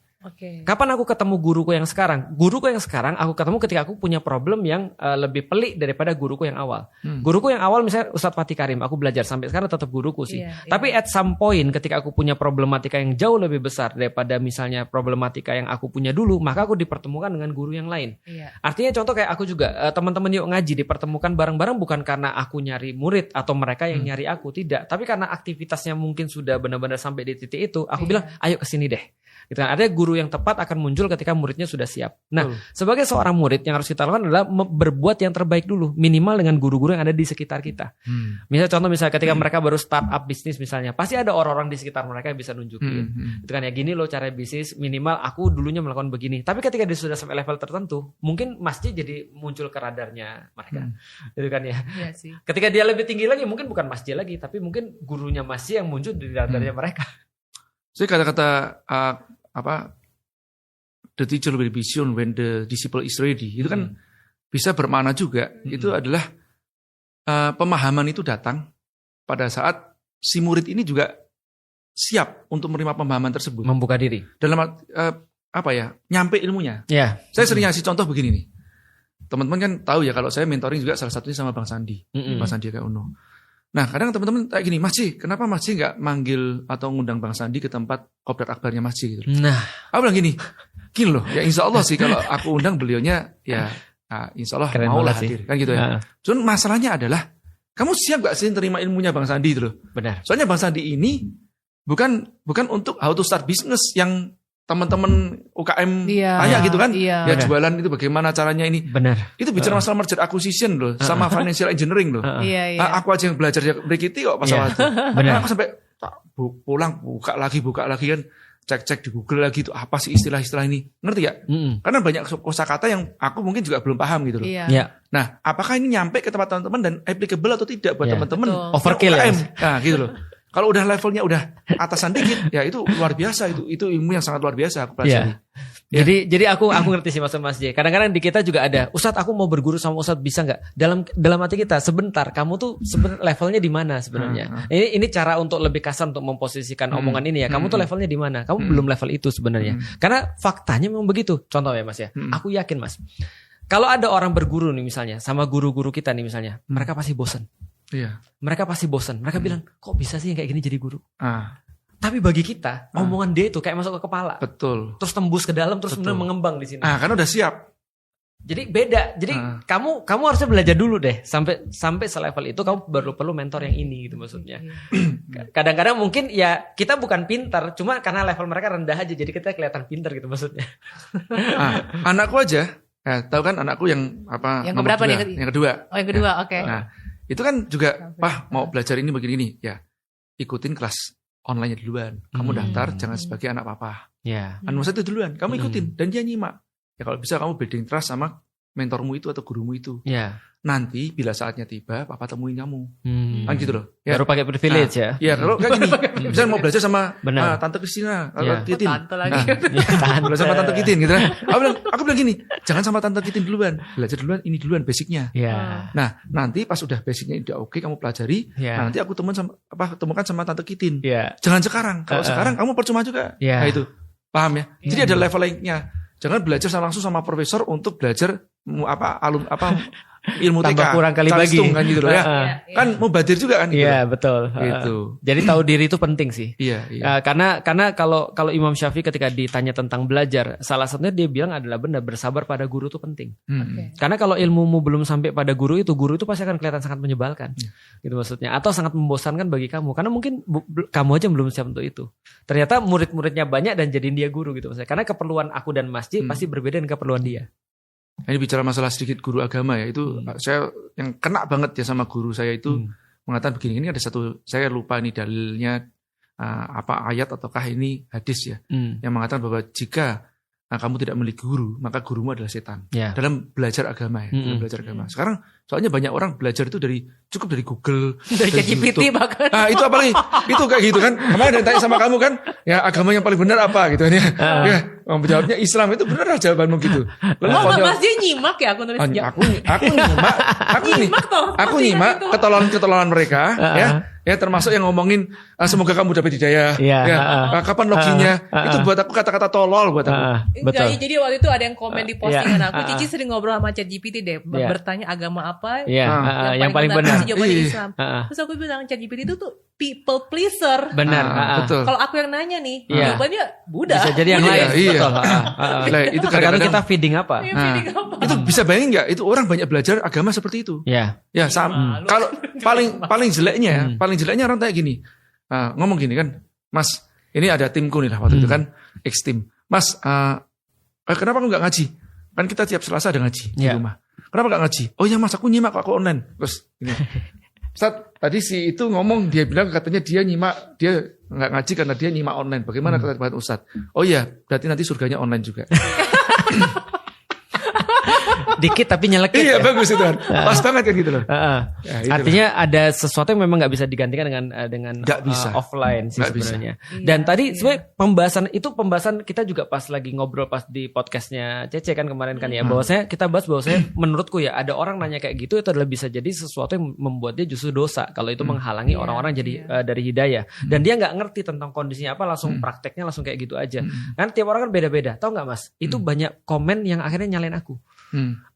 Speaker 2: Kapan aku ketemu guruku yang sekarang? Guruku yang sekarang aku ketemu ketika aku punya problem yang lebih pelik daripada guruku yang awal. Guruku yang awal misalnya Ustadz Fatih Karim, aku belajar sampai sekarang tetap guruku sih. Tapi at some point ketika aku punya problematika yang jauh lebih besar daripada misalnya problematika yang aku punya dulu, maka aku dipertemukan dengan guru yang lain. Artinya contoh kayak aku juga teman-teman yuk ngaji dipertemukan bareng-bareng bukan karena aku nyari murid atau mereka yang nyari aku, tidak. Tapi karena aktivitasnya mungkin sudah benar-benar sampai di titik itu, aku bilang ayo kesini deh. Gitu kan. Artinya guru yang tepat akan muncul ketika muridnya sudah siap. Nah, sebagai seorang murid yang harus kita lakukan adalah berbuat yang terbaik dulu, minimal dengan guru-guru yang ada di sekitar kita. Misalnya ketika mereka baru start up bisnis misalnya, pasti ada orang-orang di sekitar mereka yang bisa nunjukin. Itu kan ya gini loh cara bisnis, minimal aku dulunya melakukan begini. Tapi ketika dia sudah sampai level tertentu, mungkin masjid jadi muncul ke radarnya mereka. Itu kan ya. Iya sih. Ketika dia lebih tinggi lagi, mungkin bukan masjid lagi, tapi mungkin gurunya masjid yang muncul di radarnya mereka.
Speaker 1: Jadi kata-kata the teacher will be shown when the disciple is ready itu kan bisa bermakna juga. Itu adalah pemahaman itu datang pada saat si murid ini juga siap untuk menerima pemahaman tersebut,
Speaker 2: membuka diri
Speaker 1: dalam nyampe ilmunya. Saya sering ngasih contoh begini nih, teman-teman kan tahu ya kalau saya mentoring juga salah satunya sama Bang Sandi, Bang Sandiaga Uno. Nah kadang teman-teman kayak gini, Mas Ji, kenapa Mas Ji nggak manggil atau ngundang Bang Sandi ke tempat kopdar akbarnya Mas Ji gitu?
Speaker 2: Nah,
Speaker 1: aku bilang gini loh, ya insya Allah sih kalau aku undang beliaunya ya insya Allah mau lah hadir, kan gitu ya. Cuman masalahnya adalah kamu siap gak sih terima ilmunya Bang Sandi itu loh?
Speaker 2: Benar.
Speaker 1: Soalnya Bang Sandi ini bukan untuk how to start business yang teman-teman UKM tanya gitu kan, ya jualan itu bagaimana caranya ini.
Speaker 2: Benar.
Speaker 1: Itu bicara masalah merger acquisition loh, sama financial engineering loh. Aku aja yang belajar berikiti kok pasal itu. Benar. Aku sampai pulang buka lagi kan, cek di Google lagi itu apa sih istilah-istilah ini, ngerti ya? Karena banyak kosakata yang aku mungkin juga belum paham gitu loh. Nah, apakah ini nyampe ke tempat teman-teman dan applicable atau tidak buat teman-teman?
Speaker 2: Overkill
Speaker 1: UKM. Nah, gitu loh. Kalau udah levelnya udah atasan dikit, ya itu luar biasa, itu ilmu yang sangat luar biasa aku pelajari.
Speaker 2: Jadi aku ngerti sih maksud Mas J. Kadang-kadang di kita juga ada, Ustadz aku mau berguru sama Ustadz bisa nggak? Dalam hati kita sebentar, kamu tuh levelnya di mana sebenarnya? Ini cara untuk lebih kasar untuk memposisikan omongan ini ya. Kamu tuh levelnya di mana? Kamu belum level itu sebenarnya. Karena faktanya memang begitu. Contoh ya Mas ya. Aku yakin Mas, kalau ada orang berguru nih misalnya sama guru-guru kita nih misalnya, mereka pasti bosan. Mereka pasti bosan. Mereka bilang, kok bisa sih kayak gini jadi guru? Tapi bagi kita, omongan dia itu kayak masuk ke kepala.
Speaker 1: Betul.
Speaker 2: Terus tembus ke dalam, terus benar mengembang di sini.
Speaker 1: Karena udah siap.
Speaker 2: Jadi beda. Jadi kamu harusnya belajar dulu deh. Sampai selevel itu kamu baru perlu mentor yang ini gitu maksudnya. Kadang-kadang mungkin ya kita bukan pintar, cuma karena level mereka rendah aja. Jadi kita kelihatan pintar gitu maksudnya.
Speaker 1: Anakku aja, tahu kan anakku yang
Speaker 3: Yang keberapa nih?
Speaker 1: Yang kedua.
Speaker 3: Oh yang kedua, oke.
Speaker 1: Nah, itu kan juga, mau belajar ini begini, ya ikutin kelas online duluan. Kamu daftar jangan sebagai anak papa. Maksudnya itu duluan, kamu ikutin dan dia nyimak. Ya kalau bisa kamu building trust sama mentormu itu atau gurumu itu. Nanti bila saatnya tiba, papa temuin kamu. Kan gitu loh.
Speaker 2: Baru pakai privilege ya.
Speaker 1: Iya, kalau kayak gini, misalnya mau belajar sama Tante Christina, Titin.
Speaker 3: Tante lagi.
Speaker 1: Belajar sama Tante Titin gitu kan. Aku bilang gini, jangan sama Tante Titin duluan. Belajar duluan, ini duluan basicnya. Nah, nanti pas udah basicnya udah oke, kamu pelajari, nanti aku temukan sama Tante Titin. Jangan sekarang. Kalau sekarang kamu percuma juga. Nah itu. Paham ya? Jadi ada levelingnya. Jangan belajar langsung sama profesor untuk belajar ilmu TK.
Speaker 2: Tambah kurang kali bagi.
Speaker 1: Kan gitu loh ya. Kan mubadir juga kan gitu.
Speaker 2: Iya, betul. Gitu. Jadi tahu diri itu penting sih. Karena kalau Imam Syafi'i ketika ditanya tentang belajar, salah satunya dia bilang adalah benar bersabar pada guru itu penting. Karena kalau ilmumu belum sampai pada guru itu pasti akan kelihatan sangat menyebalkan. Gitu maksudnya. Atau sangat membosankan bagi kamu karena mungkin kamu aja belum siap untuk itu. Ternyata murid-muridnya banyak dan jadiin dia guru gitu maksudnya. Karena keperluan aku dan masjid pasti berbeda dengan keperluan dia.
Speaker 1: Ini bicara masalah sedikit guru agama ya, itu saya yang kena banget ya sama guru saya itu mengatakan begini, ini ada satu, saya lupa ini dalilnya ayat ataukah ini hadis ya, yang mengatakan bahwa jika kamu tidak memiliki guru, maka gurumu adalah setan. Dalam belajar agama ya, dalam belajar agama. Sekarang soalnya banyak orang belajar itu cukup dari Google,
Speaker 3: dari ChatGPT bahkan.
Speaker 1: Itu apalagi itu kayak gitu kan. Kemarin ada tanya sama kamu kan, ya agama yang paling benar apa gitu kan ya. Ya, jawabnya Islam, itu benar jawabanmu gitu.
Speaker 3: Lalu Mas dia nyimak ya aku nulis.
Speaker 1: Aku nyimak ketololan mereka ya termasuk yang ngomongin semoga kamu dapat hidayah. Kapan loginya? Itu buat aku kata-kata tolol buat aku.
Speaker 3: Betul. Jadi waktu itu ada yang komen di postingan aku, Cici sering ngobrol sama ChatGPT deh, bertanya agama apa
Speaker 2: yang paling benar.
Speaker 3: Jawabannya Islam. Terus aku bilang ChatGPT itu tuh people pleaser.
Speaker 2: Benar.
Speaker 1: Betul.
Speaker 3: Kalau aku yang nanya nih, jawabannya Buddha.
Speaker 2: Bisa jadi yang lain.
Speaker 1: Betul.
Speaker 2: Itu kadang-kadang kita feeding apa?
Speaker 1: Itu bisa bayangin nggak? Itu orang banyak belajar agama seperti itu. Ya sama. Kalau paling jeleknya orang tanya gini, ngomong gini kan, Mas, ini ada timku nih lah waktu itu kan, X-Team. Mas, kenapa aku nggak ngaji? Kan kita tiap Selasa ada ngaji di rumah. Kenapa nggak ngaji? Oh ya Mas, aku nyimak aku online. Terus ini, Ustaz, tadi si itu ngomong, dia bilang katanya dia nggak ngaji karena dia nyimak online. Bagaimana kata Ustaz? Oh iya, berarti nanti surganya online juga.
Speaker 2: Dikit tapi nyelekit.
Speaker 1: Iya bagus itu kan. Pas banget kan gitu loh.
Speaker 2: Artinya ada sesuatu yang memang nggak bisa digantikan dengan offline sih sebenarnya. Dan tadi sebenarnya pembahasan kita juga pas lagi ngobrol pas di podcastnya Cece kan kemarin kan ya. Bahwasanya kita bahas bahwasanya menurutku ya ada orang nanya kayak gitu itu adalah bisa jadi sesuatu yang membuat dia justru dosa kalau itu menghalangi orang-orang jadi dari hidayah. Dan dia nggak ngerti tentang kondisinya apa, langsung prakteknya langsung kayak gitu aja. Kan tiap orang kan beda-beda. Tahu nggak Mas? Itu banyak komen yang akhirnya nyalain aku.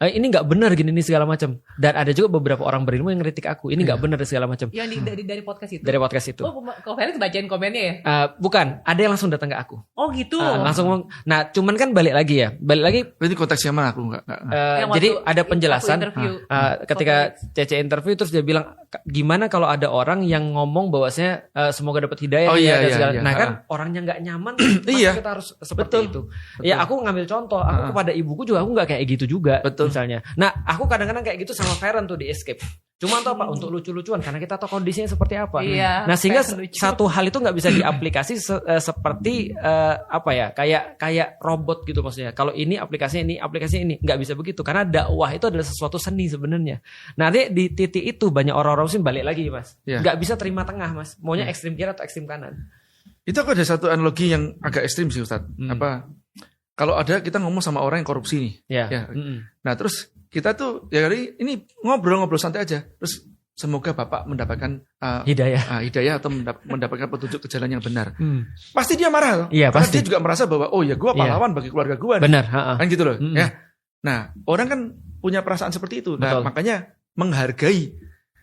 Speaker 2: Ini nggak benar gini nih segala macam. Dan ada juga beberapa orang berilmu yang ngeritik aku. Ini nggak benar segala macam.
Speaker 3: Yang dari podcast itu.
Speaker 2: Dari podcast itu.
Speaker 3: Oh, kok Felix bacain komennya ya?
Speaker 2: Bukan, ada yang langsung datang ke aku.
Speaker 3: Oh gitu.
Speaker 2: Langsung. Nah, cuman kan balik lagi.
Speaker 1: Berarti konteksnya mana aku nggak.
Speaker 2: Jadi ada penjelasan. Ketika Cece interview terus dia bilang gimana kalau ada orang yang ngomong bahwasanya semoga dapat hidayah.
Speaker 1: Oh iya.
Speaker 2: Nah kan orangnya nggak nyaman. Iya. Kita harus seperti itu. Ya aku ngambil contoh. Aku kepada ibuku juga aku nggak kayak gitu juga. Misalnya. Nah, aku kadang-kadang kayak gitu sama Feren tuh di Escape. Cuma tuh apa? Untuk lucu-lucuan karena kita tahu kondisinya seperti apa. Nah, sehingga satu hal itu nggak bisa diaplikasi seperti kayak robot gitu maksudnya. Kalau ini aplikasinya ini nggak bisa begitu karena dakwah itu adalah sesuatu seni sebenarnya. Nah, di titik itu banyak orang-orang sih balik lagi, Mas. Nggak bisa terima tengah, Mas. Maunya ekstrem kiri atau ekstrem kanan.
Speaker 1: Itu aku ada satu analogi yang agak ekstrim sih, Ustaz. Kalau ada kita ngomong sama orang yang korupsi nih, nah terus kita tuh ini ngobrol santai aja, terus semoga Bapak mendapatkan hidayah atau mendapatkan petunjuk ke jalan yang benar. Pasti dia marah,
Speaker 2: karena
Speaker 1: dia juga merasa bahwa oh ya gue pahlawan bagi keluarga gue,
Speaker 2: benar,
Speaker 1: kan gitu loh, ya. Nah orang kan punya perasaan seperti itu, nah makanya menghargai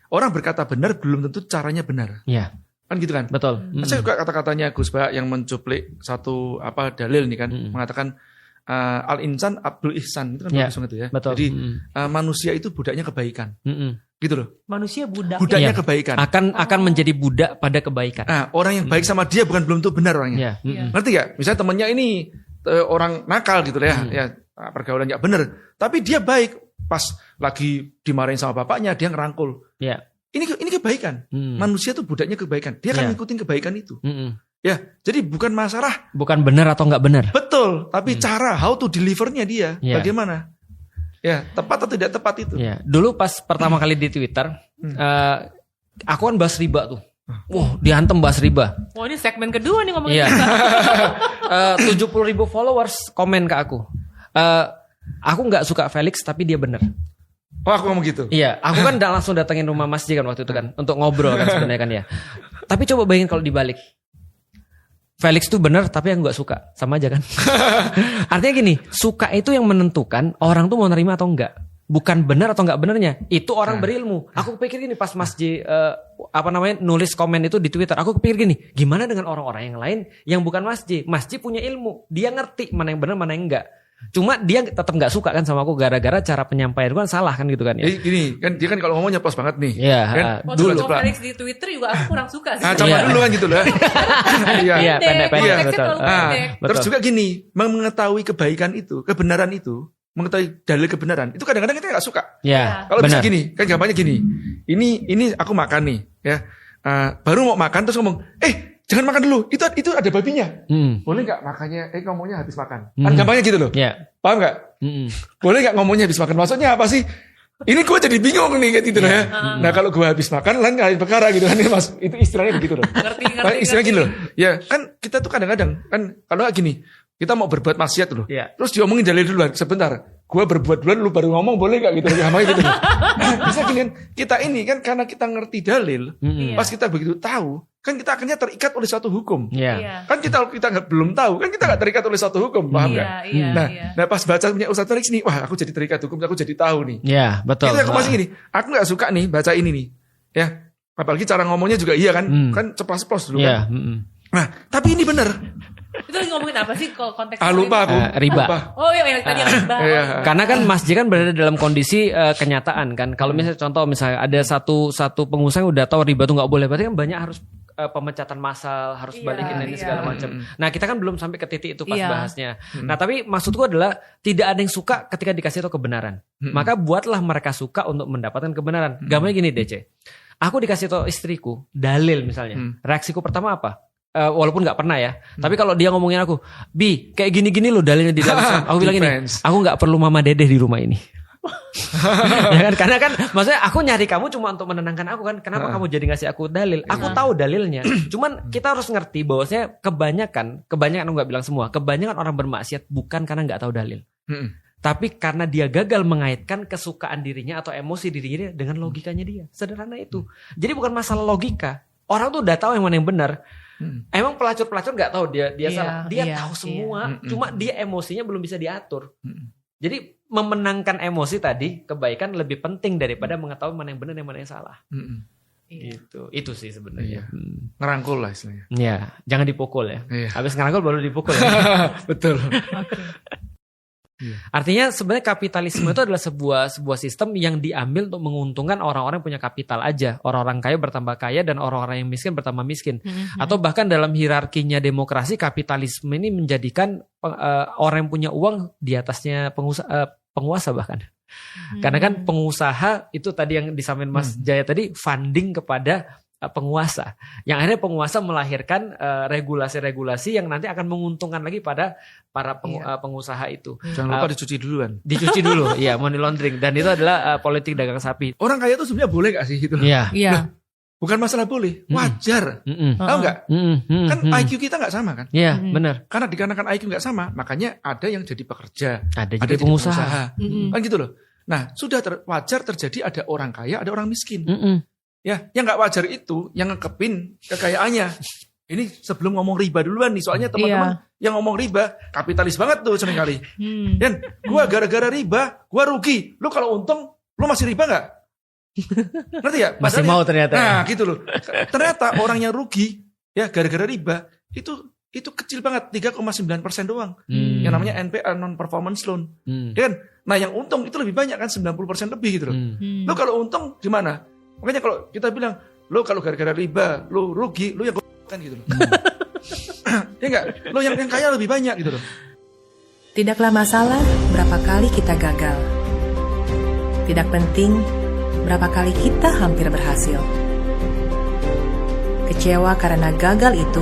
Speaker 1: orang berkata benar belum tentu caranya benar. Kan gitu kan?
Speaker 2: Betul.
Speaker 1: Saya suka kata-katanya Gus Ba yang mencuplik satu dalil nih kan, mengatakan al-insan abdul ihsan, itu kan bagus banget ya.
Speaker 2: Betul.
Speaker 1: Jadi manusia itu budaknya kebaikan. Gitu loh.
Speaker 3: Manusia budaknya
Speaker 1: kebaikan.
Speaker 2: Akan menjadi budak pada kebaikan.
Speaker 1: Nah, orang yang baik sama dia bukan belum tentu benar orangnya. Ngerti gak? Misalnya temennya ini orang nakal gitu ya, pergaulan gak benar, tapi dia baik. Pas lagi dimarahin sama bapaknya dia ngerangkul. Ini kebaikan. Manusia tuh budaknya kebaikan. Dia akan ngikutin kebaikan itu. Ya, jadi bukan masalah.
Speaker 2: Bukan benar atau nggak benar.
Speaker 1: Betul, tapi cara how to delivernya dia, bagaimana? Ya, tepat atau tidak tepat itu.
Speaker 2: Dulu pas pertama kali di Twitter, aku kan bahas riba tuh. Dihantem bahas riba.
Speaker 3: Ini segmen kedua nih ngomongin.
Speaker 2: 70.000 followers komen ke aku. Aku nggak suka Felix tapi dia benar.
Speaker 1: Oh aku ngomong gitu?
Speaker 2: Iya, aku kan langsung datengin rumah Mas J kan waktu itu kan. Untuk ngobrol kan sebenarnya kan ya. Tapi coba bayangin kalau dibalik. Felix tuh benar tapi aku gak suka. Sama aja kan. Artinya gini, suka itu yang menentukan orang tuh mau nerima atau enggak. Bukan benar atau enggak benarnya. Itu orang berilmu. Aku pikir gini pas Mas J nulis komen itu di Twitter. Aku pikir gini, gimana dengan orang-orang yang lain yang bukan Mas J? Mas J punya ilmu. Dia ngerti mana yang benar mana yang enggak. Cuma dia tetap nggak suka kan sama aku gara-gara cara penyampaian kan salah kan gitu kan ya.
Speaker 1: Gini kan dia kan kalau ngomongnya pos banget nih.
Speaker 2: Iya.
Speaker 3: Kan dulu Felix di Twitter juga aku kurang suka sih.
Speaker 1: Coba dulu kan gitu loh.
Speaker 2: Iya pendek-pendek betul.
Speaker 1: Terus juga gini, mengetahui kebaikan itu, kebenaran itu, mengetahui dalil kebenaran itu kadang-kadang kita nggak suka.
Speaker 2: Iya.
Speaker 1: Kalau bisa gini, kan gampangnya gini. Ini aku makan nih, ya. Baru mau makan terus ngomong, Jangan makan dulu. Itu ada babinya. Boleh nggak makannya? Ngomongnya habis makan. Kan gampangnya gitu loh. Paham nggak? Boleh nggak ngomongnya habis makan? Maksudnya apa sih? Ini gue jadi bingung nih kayak gitu ya. Nah kalau gue habis makan lain perkara gitu kan, Mas. Itu istilahnya begitu loh. Ngerti. Istilahnya gini loh. Ya kan kita tuh kadang-kadang kan kalau gini, kita mau berbuat maksiat loh. Terus diomongin dalil duluan. Sebentar, gue berbuat duluan, lu baru ngomong, boleh nggak gitu? Ya gitu. Nah, bisa gini kan, kita ini kan karena kita ngerti dalil, pas kita begitu tahu, kan kita akhirnya terikat oleh suatu hukum. Kan kita belum tahu, kan kita nggak terikat oleh suatu hukum, paham nggak? Nah pas baca punya Ustaz Felix nih, wah aku jadi terikat hukum, aku jadi tahu nih.
Speaker 2: Iya betul.
Speaker 1: Itu aku masih gini, aku nggak suka nih baca ini nih, ya. Apalagi cara ngomongnya juga iya kan, kan ceplos-ceplos dulu kan. Nah tapi ini benar.
Speaker 3: Itu lagi ngomongin apa sih kalau konteks
Speaker 1: lupa aku.
Speaker 2: Riba.
Speaker 3: Oh iya tadi riba.
Speaker 2: Karena kan Mas J kan berada dalam kondisi kenyataan kan. Kalau misalnya contoh misalnya ada satu pengusaha yang udah tahu riba tuh nggak boleh, berarti kan banyak harus pemecatan massal, harus balikin ini segala macam. Nah kita kan belum sampai ke titik itu pas bahasnya. Nah tapi maksudku adalah tidak ada yang suka ketika dikasih tahu kebenaran. Maka buatlah mereka suka untuk mendapatkan kebenaran. Gampangnya gini DC. Aku dikasih tahu istriku dalil misalnya. Reaksiku pertama apa? Walaupun nggak pernah ya, tapi kalau dia ngomongin aku, Bi, kayak gini-gini loh dalilnya di dalam Islam. Aku bilang gini, aku nggak perlu mama dedeh di rumah ini. Ya kan, karena kan, maksudnya aku nyari kamu cuma untuk menenangkan aku kan. Kenapa kamu jadi ngasih aku dalil? Aku tahu dalilnya. Cuman kita harus ngerti bahwasanya kebanyakan aku nggak bilang semua, kebanyakan orang bermaksiat bukan karena nggak tahu dalil, tapi karena dia gagal mengaitkan kesukaan dirinya atau emosi dirinya dengan logikanya dia. Sederhana itu. Jadi bukan masalah logika. Orang tuh udah tahu yang mana yang benar. Emang pelacur nggak tahu dia salah, dia tahu semua, cuma dia emosinya belum bisa diatur. Jadi memenangkan emosi tadi kebaikan lebih penting daripada mengetahui mana yang benar dan mana yang salah. Gitu, itu sih sebenarnya.
Speaker 1: Ngerangkul lah istilahnya.
Speaker 2: Iya, jangan dipukul ya. Habis ngerangkul baru dipukul. Ya?
Speaker 1: Betul.
Speaker 2: Artinya sebenarnya kapitalisme itu adalah sebuah sistem yang diambil untuk menguntungkan orang-orang yang punya kapital aja. Orang-orang kaya bertambah kaya dan orang-orang yang miskin bertambah miskin. Atau bahkan dalam hierarkinya demokrasi, kapitalisme ini menjadikan orang yang punya uang di atasnya penguasa bahkan. Karena kan pengusaha itu tadi yang disampaikan Mas Jaya tadi funding kepada penguasa, yang akhirnya penguasa melahirkan regulasi-regulasi yang nanti akan menguntungkan lagi pada para pengusaha itu.
Speaker 1: Jangan lupa dicuci duluan.
Speaker 2: Dicuci dulu, iya, money laundering, dan itu adalah politik dagang sapi.
Speaker 1: Orang kaya itu sebenarnya boleh gak sih gitu?
Speaker 2: Iya.
Speaker 1: Nah, bukan masalah boleh, wajar. Tahu nggak? Kan IQ kita nggak sama kan?
Speaker 2: Iya, benar.
Speaker 1: Karena dikarenakan IQ nggak sama, makanya ada yang jadi pekerja,
Speaker 2: ada jadi pengusaha.
Speaker 1: Kan gitu loh. Nah, sudah wajar terjadi ada orang kaya, ada orang miskin. Ya, yang nggak wajar itu yang ngekepin kekayaannya. Ini sebelum ngomong riba duluan nih, soalnya teman-teman yang ngomong riba kapitalis banget tuh seringkali. Dan gua gara-gara riba, gua rugi. Lu kalau untung, lu masih riba nggak? Ngerti ya?
Speaker 2: Masih mau ternyata.
Speaker 1: Nah, gitu loh. Ternyata orang yang rugi ya gara-gara riba itu kecil banget, 3,9% doang. Yang namanya NPL, non performance loan. Dan nah yang untung itu lebih banyak kan, 90% lebih gitu loh. Lu kalau untung gimana? Makanya kalau kita bilang, lo kalau gara-gara riba, lo rugi, lo yang kan gitu loh. Ya enggak? Lo yang kaya lebih banyak gitu loh.
Speaker 4: Tidaklah masalah berapa kali kita gagal. Tidak penting berapa kali kita hampir berhasil. Kecewa karena gagal itu